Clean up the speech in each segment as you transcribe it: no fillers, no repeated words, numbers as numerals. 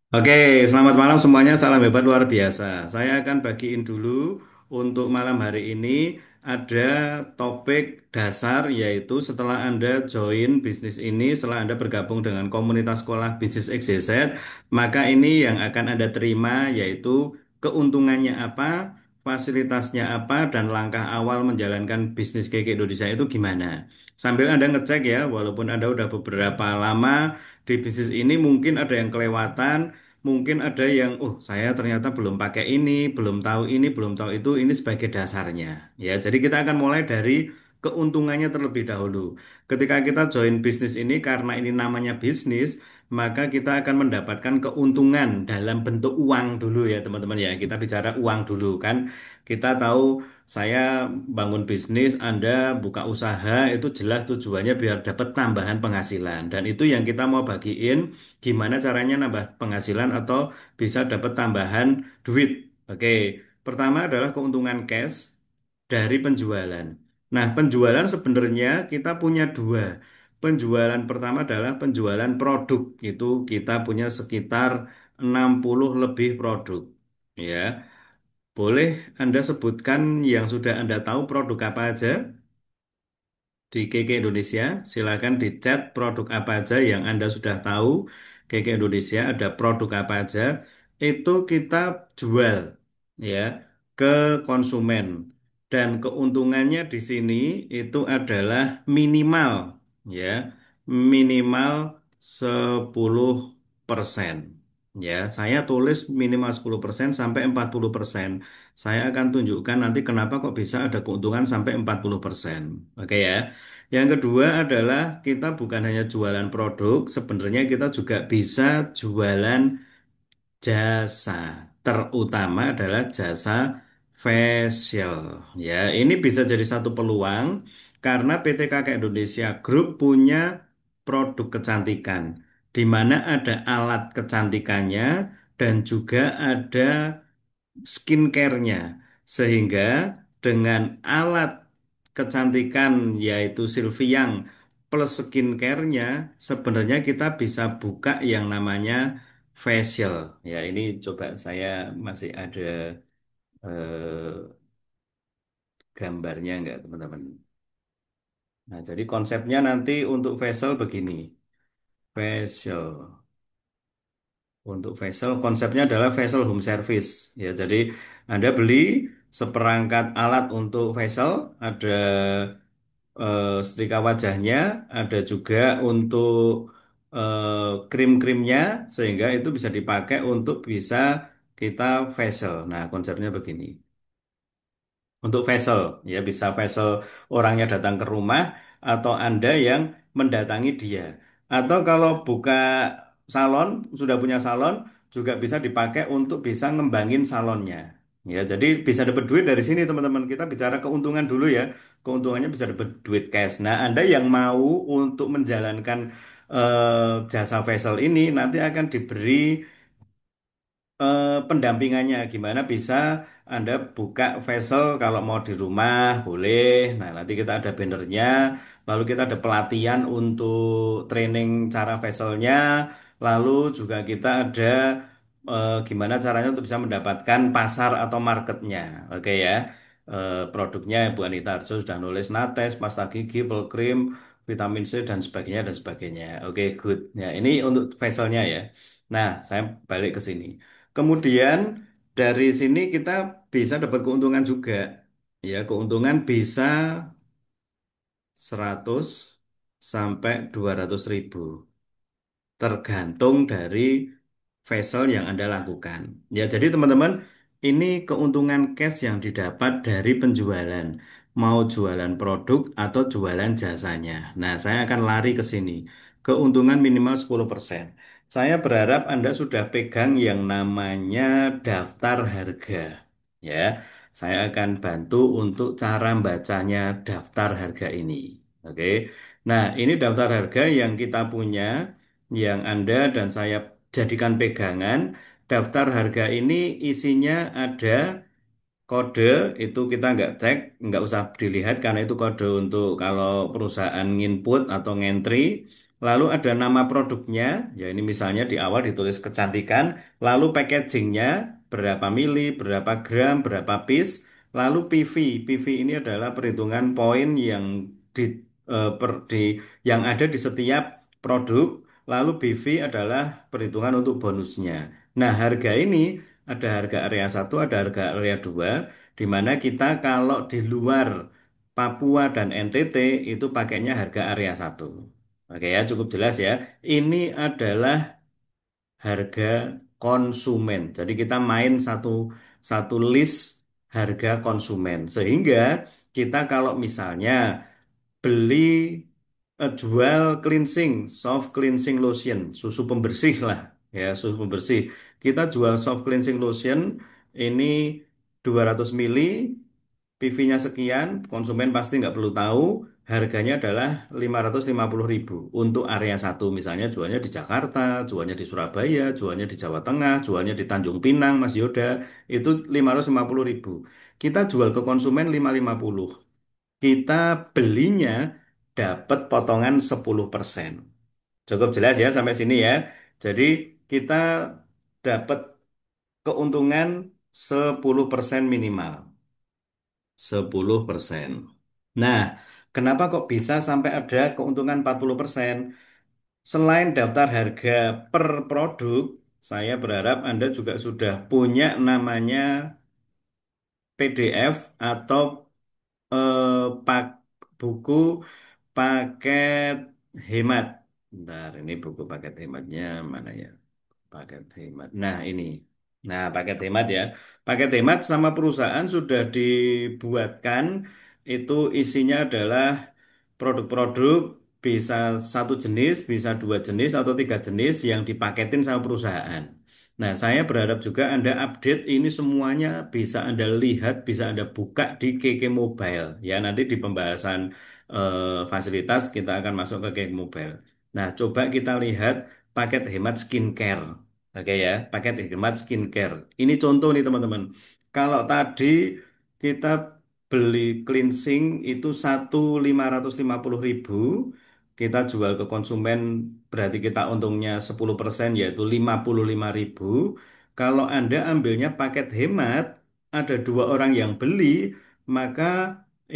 Oke, selamat malam semuanya. Salam hebat luar biasa. Saya akan bagiin dulu untuk malam hari ini ada topik dasar yaitu setelah Anda join bisnis ini, setelah Anda bergabung dengan komunitas sekolah bisnis XYZ, maka ini yang akan Anda terima yaitu keuntungannya apa, fasilitasnya apa, dan langkah awal menjalankan bisnis KK Indonesia itu gimana. Sambil Anda ngecek ya, walaupun Anda udah beberapa lama di bisnis ini mungkin ada yang kelewatan. Mungkin ada yang, oh saya ternyata belum pakai ini, belum tahu itu, ini sebagai dasarnya. Ya, jadi kita akan mulai dari keuntungannya terlebih dahulu. Ketika kita join bisnis ini, karena ini namanya bisnis, maka kita akan mendapatkan keuntungan dalam bentuk uang dulu ya teman-teman ya. Kita bicara uang dulu kan. Kita tahu saya bangun bisnis, Anda buka usaha, itu jelas tujuannya biar dapat tambahan penghasilan. Dan itu yang kita mau bagiin. Gimana caranya nambah penghasilan atau bisa dapat tambahan duit? Oke, pertama adalah keuntungan cash dari penjualan. Nah, penjualan sebenarnya kita punya dua. Penjualan pertama adalah penjualan produk. Itu kita punya sekitar 60 lebih produk. Ya, boleh Anda sebutkan yang sudah Anda tahu produk apa aja? Di KK Indonesia, silakan di chat produk apa aja yang Anda sudah tahu. KK Indonesia ada produk apa aja, itu kita jual ya ke konsumen. Dan keuntungannya di sini itu adalah minimal ya, minimal 10%. Ya, saya tulis minimal 10% sampai 40%. Saya akan tunjukkan nanti kenapa kok bisa ada keuntungan sampai 40%. Oke ya. Yang kedua adalah kita bukan hanya jualan produk, sebenarnya kita juga bisa jualan jasa. Terutama adalah jasa facial. Ya, ini bisa jadi satu peluang karena PT KK Indonesia Group punya produk kecantikan, di mana ada alat kecantikannya dan juga ada skincare-nya. Sehingga dengan alat kecantikan yaitu Sylviang plus skincare-nya sebenarnya kita bisa buka yang namanya facial. Ya, ini coba saya masih ada eh, gambarnya enggak, teman-teman? Nah, jadi konsepnya nanti untuk facial begini. Facial. Untuk facial, konsepnya adalah facial home service. Ya, jadi Anda beli seperangkat alat untuk facial, ada setrika wajahnya, ada juga untuk krim-krimnya, sehingga itu bisa dipakai untuk bisa kita facial. Nah, konsepnya begini. Untuk vessel, ya bisa vessel orangnya datang ke rumah atau Anda yang mendatangi dia. Atau kalau buka salon, sudah punya salon, juga bisa dipakai untuk bisa ngembangin salonnya. Ya, jadi bisa dapat duit dari sini teman-teman. Kita bicara keuntungan dulu ya. Keuntungannya bisa dapat duit cash. Nah, Anda yang mau untuk menjalankan jasa vessel ini nanti akan diberi pendampingannya gimana bisa Anda buka vessel kalau mau di rumah boleh. Nah, nanti kita ada bannernya, lalu kita ada pelatihan untuk training cara vesselnya, lalu juga kita ada gimana caranya untuk bisa mendapatkan pasar atau marketnya. Oke ya. Produknya Bu Anita Arjo sudah nulis Nates, pasta gigi, Pelkrim, vitamin C dan sebagainya dan sebagainya. Oke, good. Ya, ini untuk vesselnya ya. Nah, saya balik ke sini. Kemudian dari sini kita bisa dapat keuntungan juga. Ya, keuntungan bisa 100 sampai 200 ribu. Tergantung dari vessel yang Anda lakukan. Ya, jadi teman-teman, ini keuntungan cash yang didapat dari penjualan. Mau jualan produk atau jualan jasanya. Nah, saya akan lari ke sini. Keuntungan minimal 10%. Saya berharap Anda sudah pegang yang namanya daftar harga. Ya, saya akan bantu untuk cara bacanya daftar harga ini. Oke. Nah, ini daftar harga yang kita punya yang Anda dan saya jadikan pegangan. Daftar harga ini isinya ada kode, itu kita nggak cek, nggak usah dilihat karena itu kode untuk kalau perusahaan nginput atau ngentri. lalu ada nama produknya, ya ini misalnya di awal ditulis kecantikan, lalu packagingnya, berapa mili, berapa gram, berapa piece, lalu PV. PV ini adalah perhitungan poin yang di, yang ada di setiap produk, lalu BV adalah perhitungan untuk bonusnya. Nah, harga ini ada harga area satu, ada harga area 2, di mana kita kalau di luar Papua dan NTT itu pakainya harga area satu. Oke ya, cukup jelas ya. Ini adalah harga konsumen. Jadi kita main satu satu list harga konsumen. Sehingga kita kalau misalnya beli jual cleansing, soft cleansing lotion, susu pembersih lah ya, susu pembersih. Kita jual soft cleansing lotion ini 200 mili, PV-nya sekian, konsumen pasti nggak perlu tahu. Harganya adalah 550.000 untuk area satu, misalnya jualnya di Jakarta, jualnya di Surabaya, jualnya di Jawa Tengah, jualnya di Tanjung Pinang, Mas Yoda, itu 550.000. Kita jual ke konsumen 550. Kita belinya dapat potongan 10%. Cukup jelas ya sampai sini ya. Jadi kita dapat keuntungan 10% minimal. 10%. Nah, kenapa kok bisa sampai ada keuntungan 40%? Selain daftar harga per produk, saya berharap Anda juga sudah punya namanya PDF atau pak buku paket hemat. Bentar, ini buku paket hematnya mana ya? Paket hemat. Nah, ini. Nah, paket hemat ya. Paket hemat sama perusahaan sudah dibuatkan. Itu isinya adalah produk-produk bisa satu jenis, bisa dua jenis atau tiga jenis yang dipaketin sama perusahaan. Nah, saya berharap juga Anda update ini semuanya bisa Anda lihat, bisa Anda buka di KK Mobile. Ya, nanti di pembahasan fasilitas kita akan masuk ke KK Mobile. Nah, coba kita lihat paket hemat skincare. Oke ya, paket hemat skincare. Ini contoh nih teman-teman. Kalau tadi kita beli cleansing itu 1.550.000, kita jual ke konsumen berarti kita untungnya 10% yaitu 55.000. Kalau Anda ambilnya paket hemat, ada dua orang yang beli, maka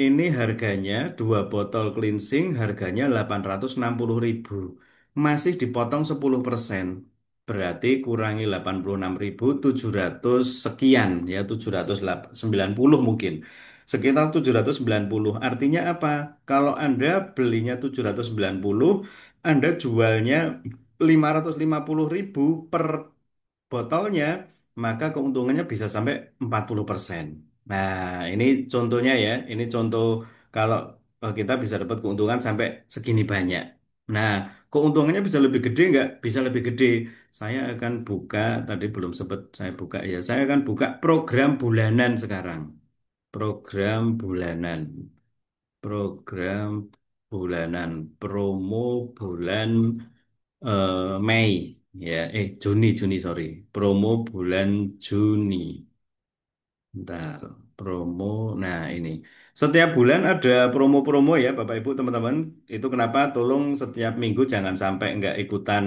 ini harganya dua botol cleansing harganya 860.000. Masih dipotong 10%. Berarti kurangi 86.700 sekian ya 790 mungkin. Sekitar 790. Artinya apa? Kalau Anda belinya 790, Anda jualnya 550.000 per botolnya, maka keuntungannya bisa sampai 40%. Nah, ini contohnya ya. Ini contoh kalau kita bisa dapat keuntungan sampai segini banyak. Nah, keuntungannya bisa lebih gede nggak? Bisa lebih gede. Saya akan buka, tadi belum sempat saya buka ya. Saya akan buka program bulanan sekarang. Program bulanan. Program bulanan. Promo bulan Mei. Ya, Juni, sorry. Promo bulan Juni. Bentar, promo. Nah, ini. Setiap bulan ada promo-promo ya, Bapak Ibu, teman-teman. Itu kenapa tolong setiap minggu jangan sampai nggak ikutan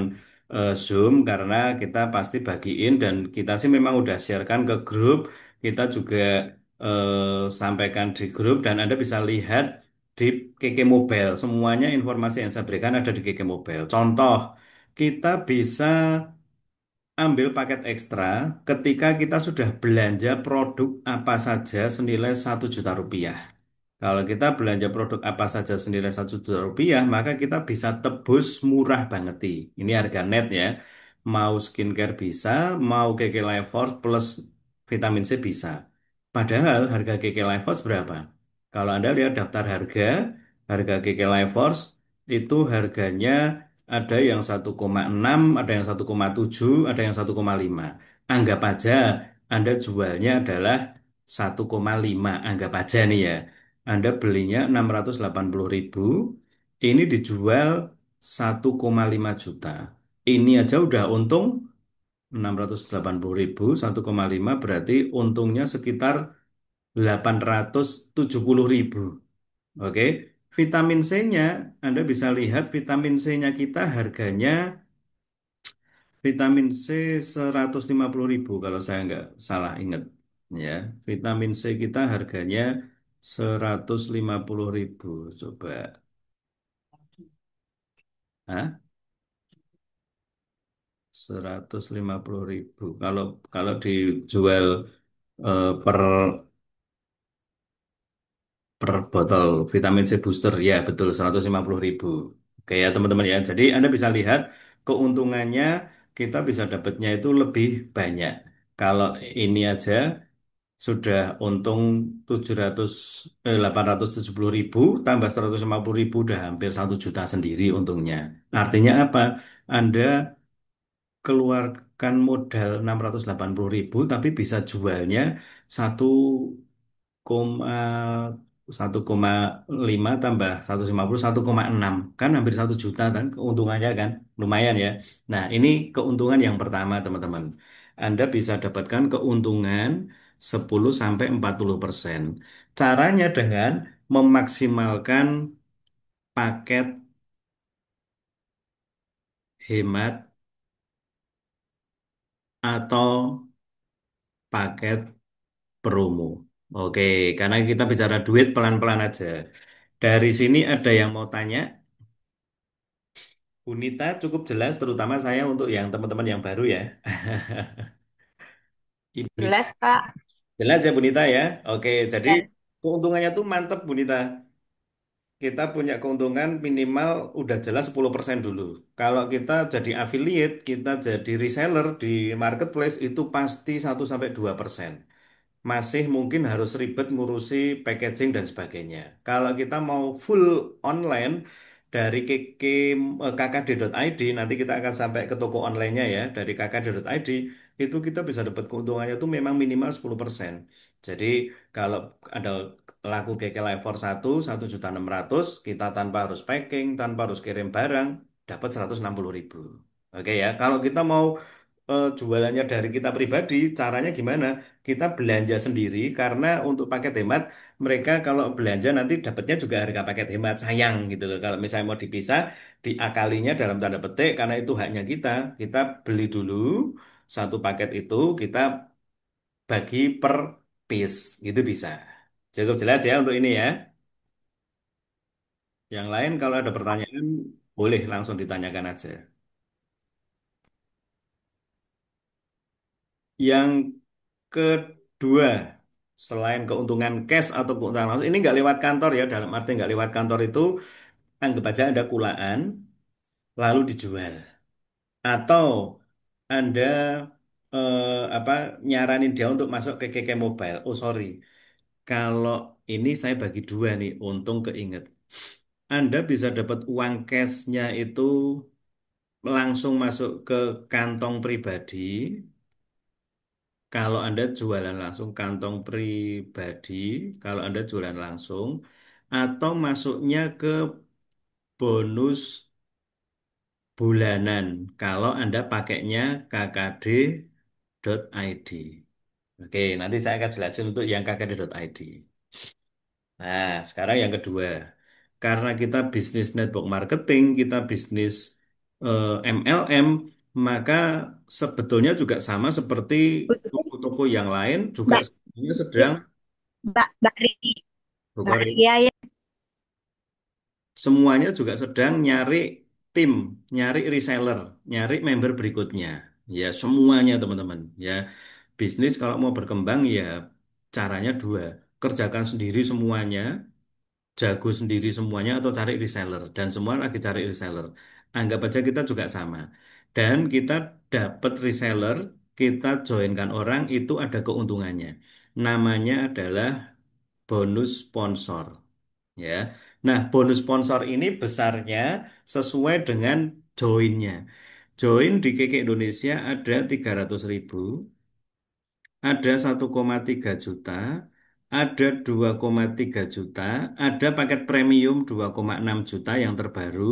Zoom karena kita pasti bagiin dan kita sih memang udah sharekan ke grup. Kita juga sampaikan di grup dan Anda bisa lihat di KK Mobile. Semuanya informasi yang saya berikan ada di KK Mobile. Contoh, kita bisa ambil paket ekstra ketika kita sudah belanja produk apa saja senilai 1 juta rupiah. Kalau kita belanja produk apa saja senilai 1 juta rupiah, maka kita bisa tebus murah banget. Ini harga net ya. Mau skincare bisa, mau KK Life Force plus vitamin C bisa. Padahal harga KK Life Force berapa? Kalau Anda lihat daftar harga, harga KK Life Force itu harganya ada yang 1,6, ada yang 1,7, ada yang 1,5. Anggap aja Anda jualnya adalah 1,5. Anggap aja nih ya. Anda belinya 680.000, ini dijual 1,5 juta. Ini aja udah untung 680.000, 1,5 berarti untungnya sekitar 870.000. Oke, vitamin C-nya, Anda bisa lihat vitamin C-nya kita harganya vitamin C 150.000 kalau saya nggak salah ingat. Ya, vitamin C kita harganya 150.000. Coba. Hah? 150.000. Kalau dijual per botol vitamin C booster, ya betul 150.000. Oke ya teman-teman ya. Jadi Anda bisa lihat keuntungannya kita bisa dapatnya itu lebih banyak. Kalau ini aja sudah untung 870.000 tambah 150.000 udah hampir 1 juta sendiri untungnya. Artinya apa? Anda keluarkan modal 680.000 tapi bisa jualnya 1,5 tambah 150 1,6 kan hampir 1 juta kan keuntungannya kan lumayan ya. Nah ini keuntungan yang pertama teman-teman. Anda bisa dapatkan keuntungan 10 sampai 40%. Caranya dengan memaksimalkan paket hemat atau paket promo. Oke, karena kita bicara duit pelan-pelan aja. Dari sini ada yang mau tanya, Bu Nita cukup jelas, terutama saya untuk yang teman-teman yang baru ya. Ibu Nita, Jelas, Kak. jelas ya Bu Nita ya. Oke, jadi Jelas. keuntungannya tuh mantep Bu Nita. Kita punya keuntungan minimal udah jelas 10% dulu. Kalau kita jadi affiliate, kita jadi reseller di marketplace itu pasti 1 sampai 2%. Masih mungkin harus ribet ngurusi packaging dan sebagainya. Kalau kita mau full online dari kkd.id, nanti kita akan sampai ke toko online-nya ya, dari kkd.id, itu kita bisa dapat keuntungannya itu memang minimal 10%. Jadi kalau ada laku KK Livor 1.600.000, kita tanpa harus packing, tanpa harus kirim barang, dapat 160.000. Oke ya, kalau kita mau jualannya dari kita pribadi, caranya gimana? Kita belanja sendiri karena untuk paket hemat mereka kalau belanja nanti dapatnya juga harga paket hemat sayang gitu loh. Kalau misalnya mau dipisah, diakalinya dalam tanda petik karena itu haknya kita. Kita beli dulu satu paket itu kita bagi per piece gitu bisa. Cukup jelas ya untuk ini ya. Yang lain kalau ada pertanyaan boleh langsung ditanyakan aja. Yang kedua, selain keuntungan cash atau keuntungan langsung, ini nggak lewat kantor ya, dalam arti nggak lewat kantor itu, anggap aja ada kulaan, lalu dijual. Atau Anda apa nyaranin dia untuk masuk ke KK Mobile. Oh sorry, kalau ini saya bagi dua nih, untung keinget. Anda bisa dapat uang cashnya itu langsung masuk ke kantong pribadi. Kalau Anda jualan langsung kantong pribadi, kalau Anda jualan langsung, atau masuknya ke bonus bulanan, kalau Anda pakainya kkd.id. Oke, nanti saya akan jelasin untuk yang kkd.id. Nah, sekarang yang kedua, karena kita bisnis network marketing, kita bisnis MLM, maka sebetulnya juga sama seperti Butuh toko-toko yang lain juga Mbak, sebenarnya sedang Mbak Ria. Mbak Bukhari. Ria ya. Semuanya juga sedang nyari tim, nyari reseller, nyari member berikutnya. Ya, semuanya teman-teman. Ya, bisnis kalau mau berkembang ya caranya dua. Kerjakan sendiri semuanya, jago sendiri semuanya atau cari reseller. Dan semua lagi cari reseller. Anggap aja kita juga sama. Dan kita dapat reseller, kita joinkan orang itu ada keuntungannya. Namanya adalah bonus sponsor. Ya. Nah, bonus sponsor ini besarnya sesuai dengan joinnya. Join di KK Indonesia ada 300.000, ada 1,3 juta, ada 2,3 juta, ada paket premium 2,6 juta yang terbaru,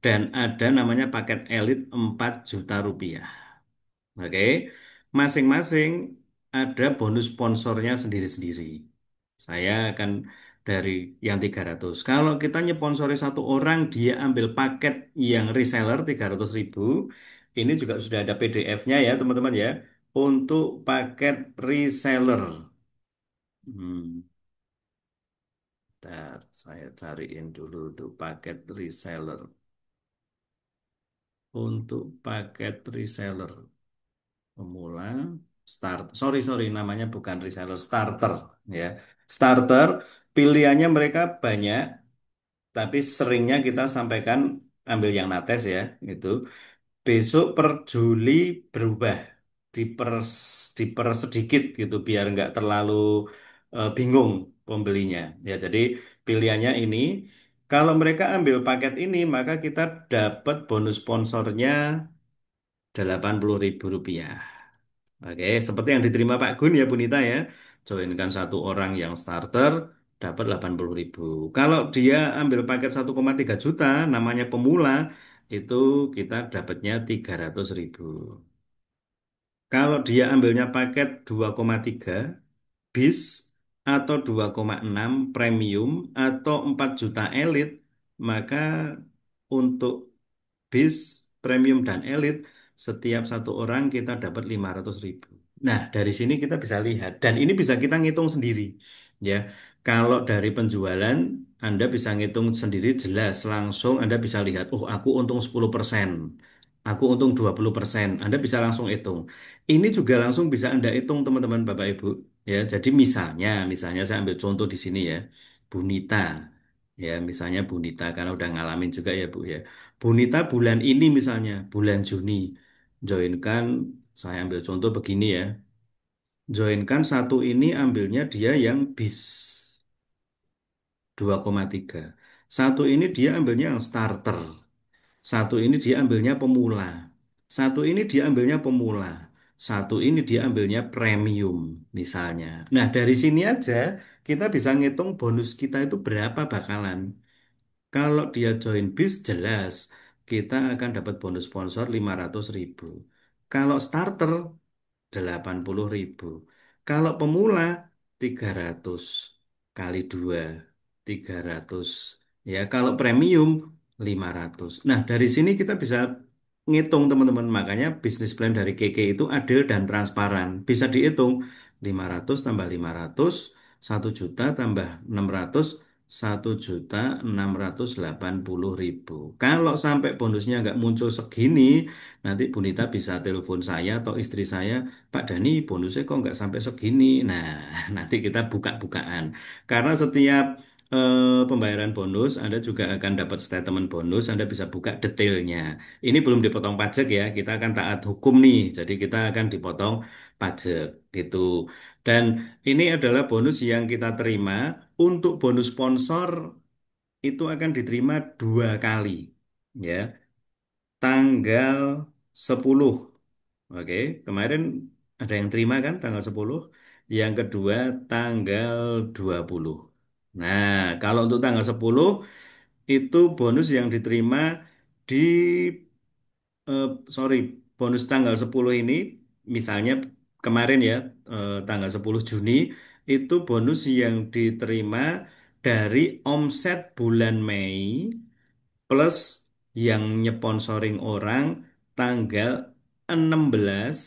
dan ada namanya paket elit 4 juta rupiah. Oke, masing-masing ada bonus sponsornya sendiri-sendiri. Saya akan dari yang 300. Kalau kita nyponsori satu orang, dia ambil paket yang reseller 300.000. Ini juga sudah ada PDF-nya ya teman-teman ya. Untuk paket reseller. Hmm, Bentar, saya cariin dulu tuh paket reseller. Untuk paket reseller pemula, start, sorry, namanya bukan reseller, starter ya. Starter, pilihannya mereka banyak, tapi seringnya kita sampaikan ambil yang nates ya, gitu. Besok per Juli berubah, diper diper sedikit gitu, biar nggak terlalu bingung pembelinya. Ya, jadi pilihannya ini, kalau mereka ambil paket ini, maka kita dapat bonus sponsornya 80.000 rupiah. Oke, seperti yang diterima Pak Gun ya Bu Nita ya. Joinkan satu orang yang starter dapat 80.000. Kalau dia ambil paket 1,3 juta namanya pemula itu kita dapatnya 300.000. Kalau dia ambilnya paket 2,3 bis atau 2,6 premium atau 4 juta elit, maka untuk bis, premium, dan elit, setiap satu orang kita dapat 500.000. Nah, dari sini kita bisa lihat, dan ini bisa kita ngitung sendiri. Ya, kalau dari penjualan, Anda bisa ngitung sendiri jelas, langsung Anda bisa lihat, oh aku untung 10%, aku untung 20%. Anda bisa langsung hitung. Ini juga langsung bisa Anda hitung teman-teman Bapak Ibu. Ya, jadi misalnya saya ambil contoh di sini ya, Bunita. Ya, misalnya Bunita karena udah ngalamin juga ya Bu ya. Bunita bulan ini misalnya, bulan Juni, joinkan, saya ambil contoh begini ya, joinkan satu ini ambilnya dia yang bis 2,3. Satu ini dia ambilnya yang starter. Satu ini dia ambilnya pemula. Satu ini dia ambilnya pemula. Satu ini dia ambilnya premium misalnya. Nah, dari sini aja kita bisa ngitung bonus kita itu berapa bakalan. Kalau dia join bis jelas kita akan dapat bonus sponsor 500.000. Kalau starter 80.000. Kalau pemula 300 kali 2 300. Ya, kalau premium 500. Nah, dari sini kita bisa ngitung teman-teman. Makanya bisnis plan dari KK itu adil dan transparan. Bisa dihitung 500 tambah 500, 1 juta tambah 600, 1.680.000. Kalau sampai bonusnya nggak muncul segini, nanti Bu Nita bisa telepon saya atau istri saya, Pak Dani bonusnya kok nggak sampai segini. Nah, nanti kita buka-bukaan. Karena setiap pembayaran bonus, Anda juga akan dapat statement bonus, Anda bisa buka detailnya. Ini belum dipotong pajak ya, kita akan taat hukum nih, jadi kita akan dipotong pajak gitu. Dan ini adalah bonus yang kita terima untuk bonus sponsor itu akan diterima 2 kali. Ya, tanggal 10. Oke, kemarin ada yang terima kan tanggal 10. Yang kedua tanggal 20. Nah, kalau untuk tanggal 10 itu bonus yang diterima di eh, sorry, bonus tanggal 10 ini misalnya kemarin ya, tanggal 10 Juni itu bonus yang diterima dari omset bulan Mei plus yang nyponsoring orang tanggal 16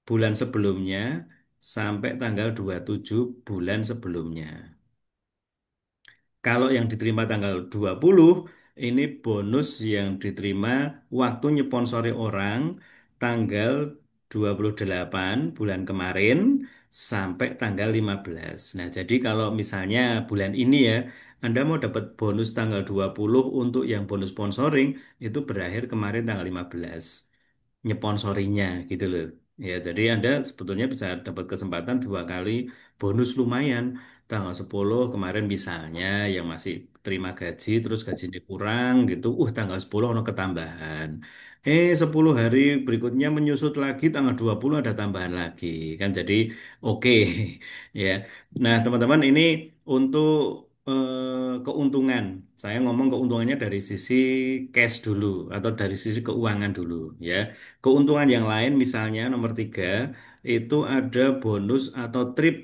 bulan sebelumnya sampai tanggal 27 bulan sebelumnya. Kalau yang diterima tanggal 20 ini bonus yang diterima waktu nyponsori orang tanggal 28 bulan kemarin sampai tanggal 15. Nah, jadi kalau misalnya bulan ini ya, Anda mau dapat bonus tanggal 20 untuk yang bonus sponsoring, itu berakhir kemarin tanggal 15 nyponsorinya gitu loh. Ya, jadi Anda sebetulnya bisa dapat kesempatan 2 kali bonus lumayan. Tanggal 10 kemarin misalnya yang masih terima gaji terus gajinya kurang gitu. Tanggal 10 ono ketambahan. 10 hari berikutnya menyusut lagi tanggal 20 ada tambahan lagi. Kan jadi oke. Ya. Nah, teman-teman ini untuk keuntungan. Saya ngomong keuntungannya dari sisi cash dulu atau dari sisi keuangan dulu ya. Keuntungan yang lain misalnya nomor 3 itu ada bonus atau trip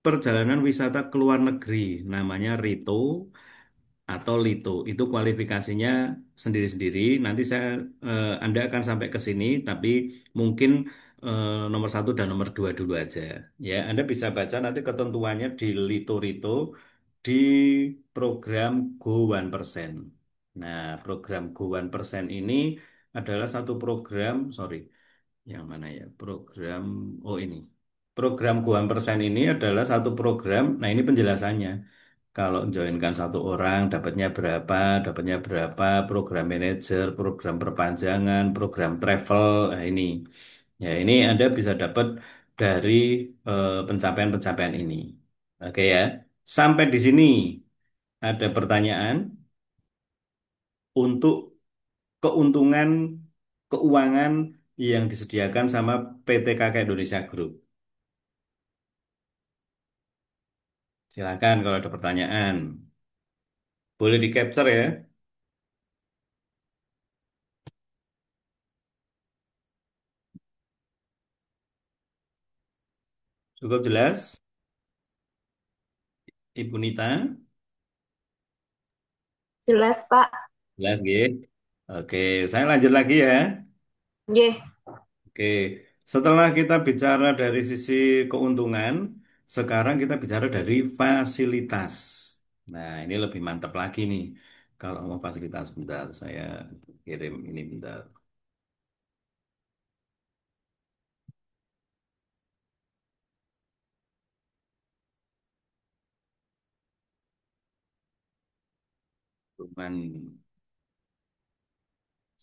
perjalanan wisata ke luar negeri, namanya Rito atau Lito. Itu kualifikasinya sendiri-sendiri. Nanti Anda akan sampai ke sini, tapi mungkin nomor satu dan nomor dua dulu aja. Ya, Anda bisa baca nanti ketentuannya di Lito Rito di program Go 1%. Nah, program Go 1% ini adalah satu program, sorry, yang mana ya? Oh ini. Program Go 1% ini adalah satu program, nah ini penjelasannya. Kalau joinkan satu orang dapatnya berapa, program manager, program perpanjangan, program travel, nah ini. Ya ini Anda bisa dapat dari pencapaian-pencapaian ini. Oke ya. Sampai di sini ada pertanyaan untuk keuntungan keuangan yang disediakan sama PT KK Indonesia Group. Silakan kalau ada pertanyaan. Boleh di capture ya. Cukup jelas, Ibu Nita? Jelas, Pak. Jelas, G. Oke, saya lanjut lagi ya. Nggih. Oke, setelah kita bicara dari sisi keuntungan, sekarang kita bicara dari fasilitas. Nah, ini lebih mantap lagi nih. Kalau mau fasilitas, bentar, saya kirim ini bentar. Cuman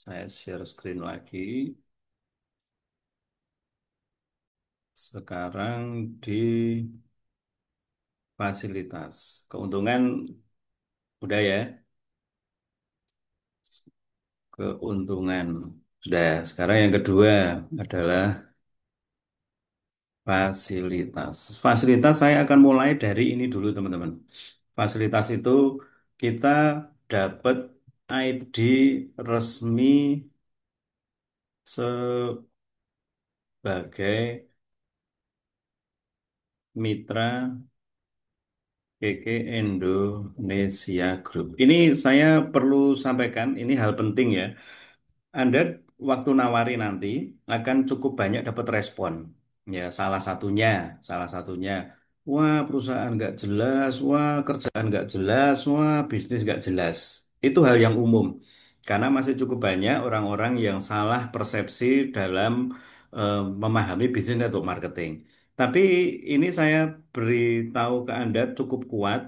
saya share screen lagi. Sekarang di fasilitas. Keuntungan udah ya. Keuntungan. Sudah, sekarang yang kedua adalah fasilitas. Fasilitas saya akan mulai dari ini dulu, teman-teman. Fasilitas itu kita dapat ID resmi sebagai mitra KK Indonesia Group. Ini saya perlu sampaikan, ini hal penting ya. Anda waktu nawari nanti akan cukup banyak dapat respon. Ya, salah satunya, wah perusahaan nggak jelas, wah kerjaan nggak jelas, wah bisnis nggak jelas. Itu hal yang umum. Karena masih cukup banyak orang-orang yang salah persepsi dalam memahami bisnis network marketing. Tapi ini saya beritahu ke Anda cukup kuat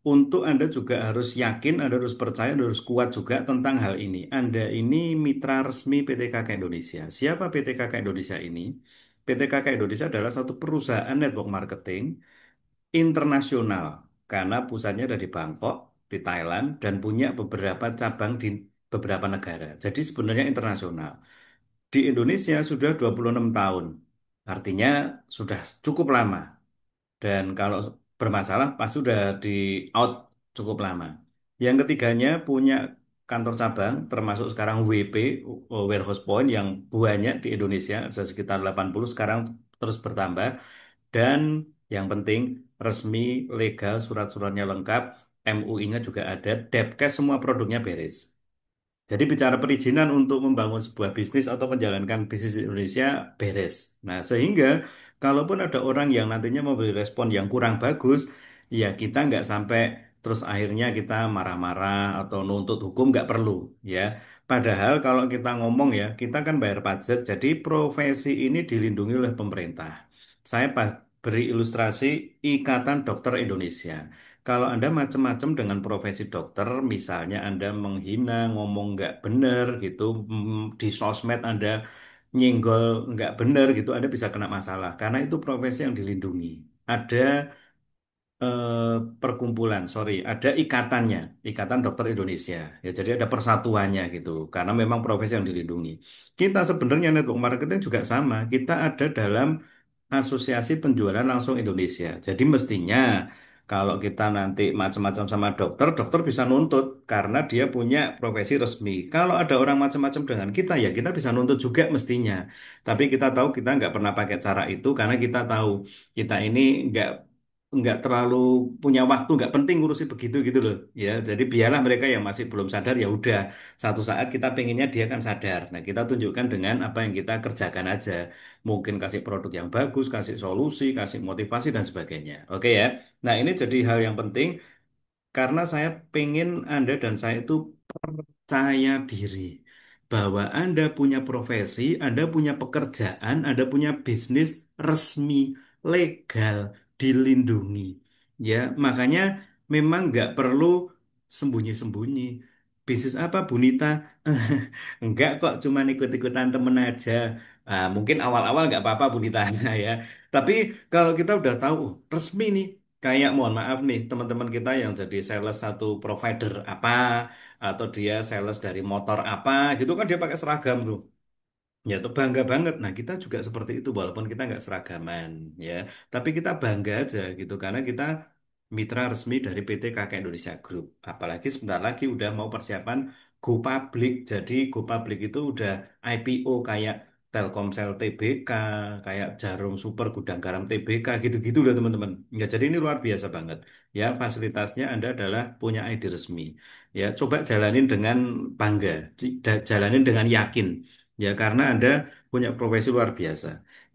untuk Anda juga harus yakin, Anda harus percaya, Anda harus kuat juga tentang hal ini. Anda ini mitra resmi PT KK Indonesia. Siapa PT KK Indonesia ini? PT KK Indonesia adalah satu perusahaan network marketing internasional karena pusatnya ada di Bangkok, di Thailand, dan punya beberapa cabang di beberapa negara. Jadi sebenarnya internasional. Di Indonesia sudah 26 tahun. Artinya sudah cukup lama. Dan kalau bermasalah pasti sudah di out cukup lama. Yang ketiganya punya kantor cabang termasuk sekarang WP Warehouse Point yang banyak di Indonesia ada sekitar 80 sekarang terus bertambah dan yang penting resmi legal surat-suratnya lengkap MUI-nya juga ada Depkes semua produknya beres. Jadi bicara perizinan untuk membangun sebuah bisnis atau menjalankan bisnis di Indonesia beres. Nah, sehingga kalaupun ada orang yang nantinya memberi respon yang kurang bagus, ya kita nggak sampai terus akhirnya kita marah-marah atau nuntut hukum nggak perlu, ya. Padahal kalau kita ngomong ya, kita kan bayar pajak, jadi profesi ini dilindungi oleh pemerintah. Beri ilustrasi Ikatan Dokter Indonesia. Kalau Anda macam-macam dengan profesi dokter, misalnya Anda menghina, ngomong nggak benar gitu, di sosmed Anda nyenggol nggak benar gitu, Anda bisa kena masalah. Karena itu profesi yang dilindungi. Ada perkumpulan, sorry, ada ikatannya, Ikatan Dokter Indonesia. Ya, jadi ada persatuannya gitu, karena memang profesi yang dilindungi. Kita sebenarnya network marketing juga sama. Kita ada dalam Asosiasi Penjualan Langsung Indonesia. Jadi mestinya kalau kita nanti macam-macam sama dokter, dokter bisa nuntut karena dia punya profesi resmi. Kalau ada orang macam-macam dengan kita, ya kita bisa nuntut juga mestinya. Tapi kita tahu kita nggak pernah pakai cara itu karena kita tahu kita ini nggak terlalu punya waktu, nggak penting ngurusi begitu gitu loh. Ya, jadi biarlah mereka yang masih belum sadar ya udah. Satu saat kita pengennya dia kan sadar. Nah, kita tunjukkan dengan apa yang kita kerjakan aja. Mungkin kasih produk yang bagus, kasih solusi, kasih motivasi dan sebagainya. Oke ya. Nah, ini jadi hal yang penting karena saya pengen Anda dan saya itu percaya diri bahwa Anda punya profesi, Anda punya pekerjaan, Anda punya bisnis resmi, legal, dilindungi. Ya, makanya memang nggak perlu sembunyi-sembunyi. Bisnis apa, Bu Nita? Enggak kok, cuma ikut-ikutan temen aja. Mungkin awal-awal nggak apa-apa Bu Nita ya. Tapi kalau kita udah tahu resmi nih, kayak mohon maaf nih teman-teman kita yang jadi sales satu provider apa atau dia sales dari motor apa gitu kan dia pakai seragam tuh. Ya, tuh bangga banget. Nah, kita juga seperti itu, walaupun kita nggak seragaman, ya. Tapi kita bangga aja gitu, karena kita mitra resmi dari PT KK Indonesia Group. Apalagi sebentar lagi udah mau persiapan go public. Jadi go public itu udah IPO kayak Telkomsel TBK, kayak Jarum Super Gudang Garam TBK, gitu-gitu loh teman-teman. Ya, jadi ini luar biasa banget. Ya, fasilitasnya Anda adalah punya ID resmi. Ya, coba jalanin dengan bangga, jalanin dengan yakin. Ya, karena Anda punya profesi luar biasa.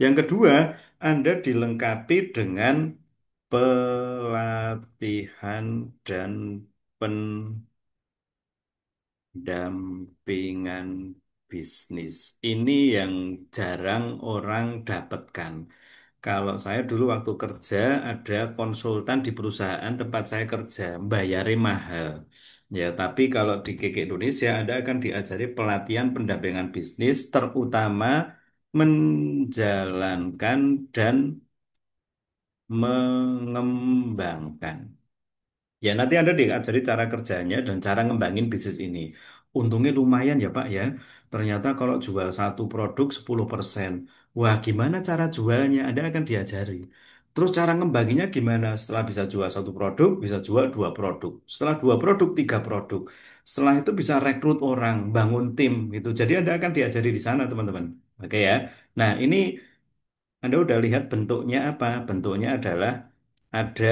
Yang kedua, Anda dilengkapi dengan pelatihan dan pendampingan bisnis. Ini yang jarang orang dapatkan. Kalau saya dulu waktu kerja ada konsultan di perusahaan tempat saya kerja, bayarnya mahal. Ya, tapi kalau di KK Indonesia Anda akan diajari pelatihan pendampingan bisnis, terutama menjalankan dan mengembangkan. Ya, nanti Anda diajari cara kerjanya dan cara ngembangin bisnis ini. Untungnya lumayan ya Pak ya. Ternyata kalau jual satu produk 10%. Wah, gimana cara jualnya? Anda akan diajari. Terus cara ngembanginnya gimana? Setelah bisa jual satu produk, bisa jual dua produk. Setelah dua produk, tiga produk. Setelah itu bisa rekrut orang, bangun tim gitu. Jadi Anda akan diajari di sana teman-teman. Oke ya. Nah, ini Anda udah lihat bentuknya apa? Bentuknya adalah ada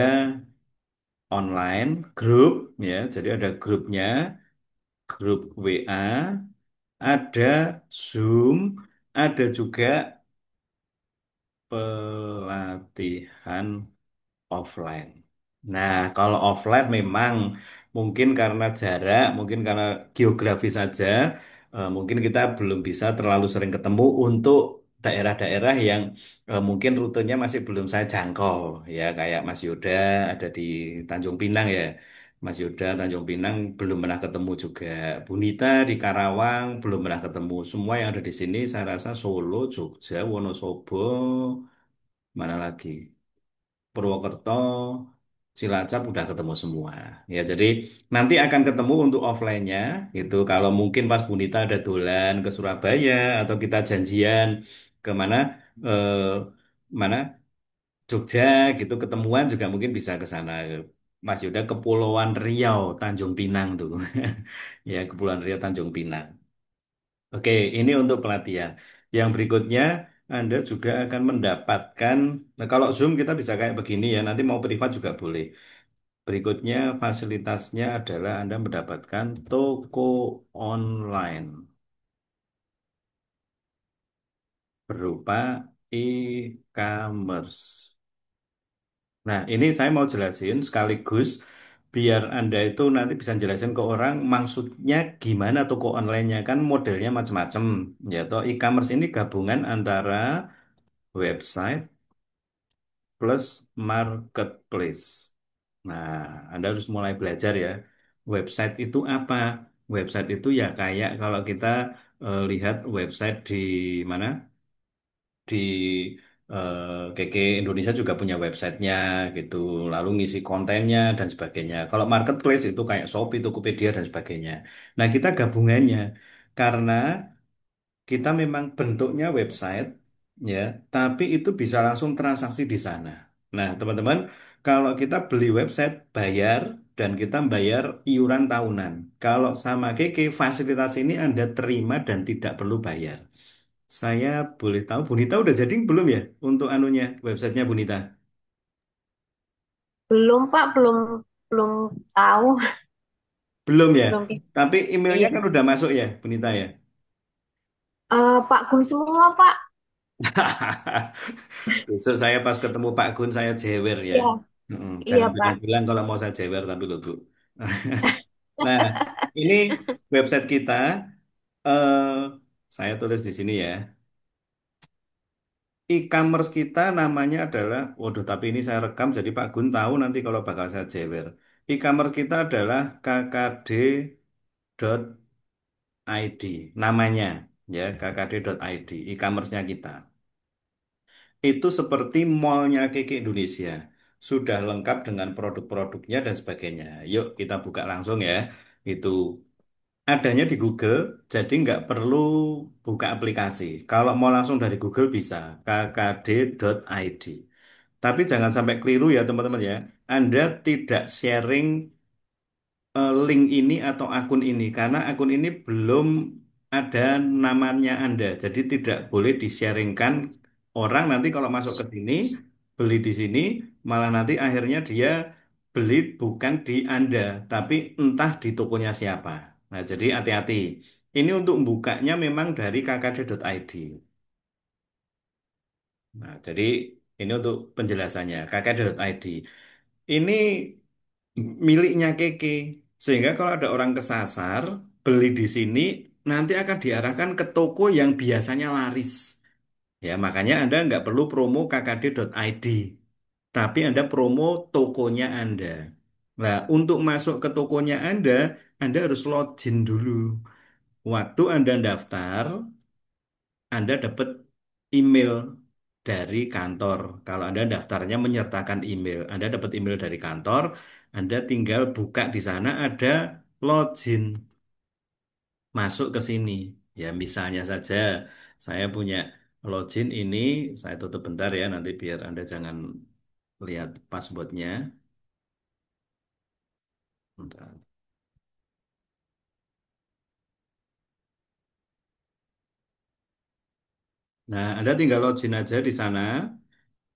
online grup ya. Jadi ada grupnya, grup WA, ada Zoom, ada juga pelatihan offline. Nah, kalau offline memang mungkin karena jarak, mungkin karena geografi saja, mungkin kita belum bisa terlalu sering ketemu untuk daerah-daerah yang mungkin rutenya masih belum saya jangkau, ya kayak Mas Yuda ada di Tanjung Pinang ya. Mas Yuda Tanjung Pinang belum pernah ketemu juga. Bu Nita di Karawang belum pernah ketemu. Semua yang ada di sini saya rasa Solo, Jogja, Wonosobo, mana lagi? Purwokerto, Cilacap udah ketemu semua. Ya, jadi nanti akan ketemu untuk offline-nya gitu. Kalau mungkin pas Bunita ada dolan ke Surabaya atau kita janjian ke mana eh, mana Jogja gitu ketemuan juga mungkin bisa ke sana. Mas Yuda Kepulauan Riau, Tanjung Pinang tuh. Ya, Kepulauan Riau, Tanjung Pinang. Oke, ini untuk pelatihan. Yang berikutnya, Anda juga akan mendapatkan, nah kalau Zoom kita bisa kayak begini ya, nanti mau privat juga boleh. Berikutnya, fasilitasnya adalah Anda mendapatkan toko online berupa e-commerce. Nah, ini saya mau jelasin sekaligus biar Anda itu nanti bisa jelasin ke orang maksudnya gimana toko online-nya kan modelnya macam-macam. Ya, toh e-commerce ini gabungan antara website plus marketplace. Nah, Anda harus mulai belajar ya. Website itu apa? Website itu ya kayak kalau kita lihat website di mana? Di KK Indonesia juga punya websitenya gitu. Lalu ngisi kontennya dan sebagainya. Kalau marketplace itu kayak Shopee, Tokopedia dan sebagainya. Nah, kita gabungannya karena kita memang bentuknya website, ya, tapi itu bisa langsung transaksi di sana. Nah, teman-teman, kalau kita beli website, bayar, dan kita bayar iuran tahunan. Kalau sama Keke, fasilitas ini Anda terima dan tidak perlu bayar. Saya boleh tahu, Bunita udah jadi belum ya untuk anunya, websitenya Bunita? Belum Pak, belum belum tahu, Belum ya? belum. Tapi emailnya Iya. kan udah masuk ya, Bunita ya? Pak Gun semua Pak. Besok saya pas ketemu Pak Gun saya jewer ya. Iya, iya Jangan Pak. bilang-bilang kalau mau saya jewer tapi loh Bu. Nah, ini website kita. eh saya tulis di sini ya. E-commerce kita namanya adalah, waduh tapi ini saya rekam jadi Pak Gun tahu nanti kalau bakal saya jewer. E-commerce kita adalah kkd.id namanya ya kkd.id e-commerce-nya kita. Itu seperti mallnya Kiki Indonesia. Sudah lengkap dengan produk-produknya dan sebagainya. Yuk kita buka langsung ya. Itu adanya di Google, jadi nggak perlu buka aplikasi. Kalau mau langsung dari Google bisa, kkd.id. Tapi jangan sampai keliru ya teman-teman ya. Anda tidak sharing link ini atau akun ini karena akun ini belum ada namanya Anda. Jadi tidak boleh di-sharingkan orang nanti kalau masuk ke sini beli di sini malah nanti akhirnya dia beli bukan di Anda tapi entah di tokonya siapa. Nah, jadi hati-hati. Ini untuk bukanya memang dari kkd.id. Nah, jadi ini untuk penjelasannya kkd.id. Ini miliknya Keke. Sehingga kalau ada orang kesasar, beli di sini, nanti akan diarahkan ke toko yang biasanya laris. Ya, makanya Anda nggak perlu promo kkd.id, tapi Anda promo tokonya Anda. Nah, untuk masuk ke tokonya Anda harus login dulu. Waktu Anda daftar, Anda dapat email dari kantor. Kalau Anda daftarnya menyertakan email, Anda dapat email dari kantor, Anda tinggal buka di sana ada login, masuk ke sini. Ya, misalnya saja saya punya login ini, saya tutup bentar ya, nanti biar Anda jangan lihat passwordnya. Bentar. Nah, Anda tinggal login aja di sana.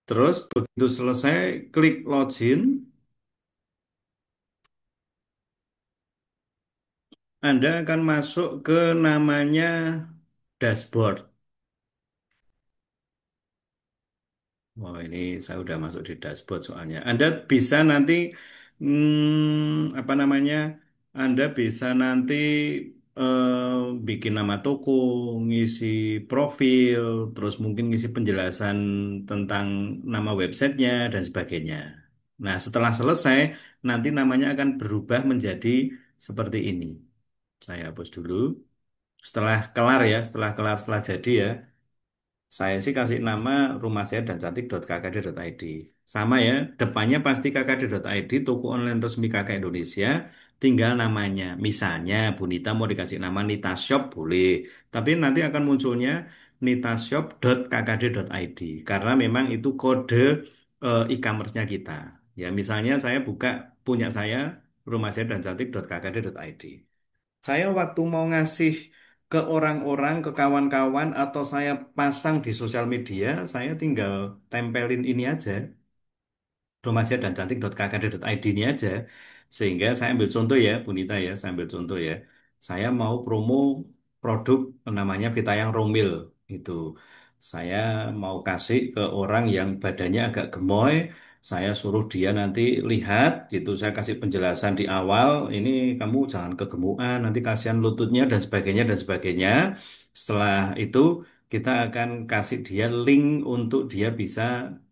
Terus begitu selesai, klik login, Anda akan masuk ke namanya dashboard. Oh, ini saya udah masuk di dashboard soalnya. Anda bisa nanti, apa namanya? Anda bisa nanti bikin nama toko, ngisi profil, terus mungkin ngisi penjelasan tentang nama websitenya dan sebagainya. Nah, setelah selesai, nanti namanya akan berubah menjadi seperti ini. Saya hapus dulu. Setelah kelar ya, setelah jadi ya. Saya sih kasih nama rumah saya dan cantik.kkd.id. Sama ya, depannya pasti kkd.id, toko online resmi Kakak Indonesia, tinggal namanya. Misalnya Bunita mau dikasih nama Nita Shop boleh, tapi nanti akan munculnya nitashop.kkd.id karena memang itu kode e-commerce-nya kita. Ya, misalnya saya buka punya saya rumah saya dan cantik.kkd.id. Saya waktu mau ngasih ke orang-orang, ke kawan-kawan, atau saya pasang di sosial media, saya tinggal tempelin ini aja, Romasia dan cantik.kkd.id ini aja. Sehingga saya ambil contoh ya, Bunita ya, saya ambil contoh ya. Saya mau promo produk namanya Vitayang Romil. Itu. Saya mau kasih ke orang yang badannya agak gemoy, saya suruh dia nanti lihat, gitu. Saya kasih penjelasan di awal, ini kamu jangan kegemukan, nanti kasihan lututnya dan sebagainya dan sebagainya. Setelah itu kita akan kasih dia link untuk dia bisa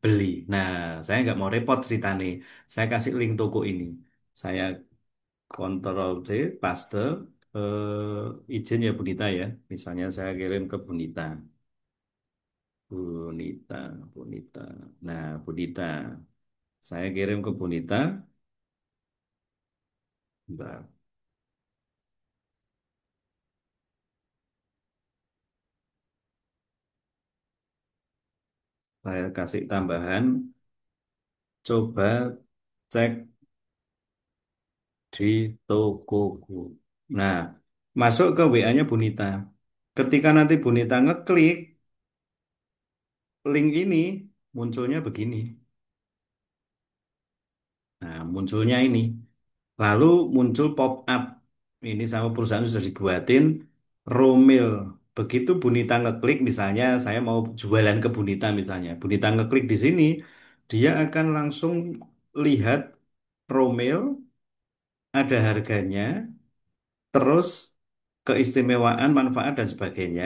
beli. Nah, saya nggak mau repot cerita nih. Saya kasih link toko ini. Saya Ctrl C, paste, izin ya Bunita ya. Misalnya saya kirim ke Bunita. Bunita, Bunita. Nah, Bunita. Saya kirim ke Bunita. Bentar. Saya kasih tambahan. Coba cek di tokoku. Nah, masuk ke WA-nya Bunita. Ketika nanti Bunita ngeklik link ini, munculnya begini. Nah, munculnya ini. Lalu muncul pop up. Ini sama perusahaan sudah dibuatin Romil. Begitu Bunita ngeklik, misalnya saya mau jualan ke Bunita misalnya. Bunita ngeklik di sini, dia akan langsung lihat Romil, ada harganya, terus keistimewaan, manfaat dan sebagainya.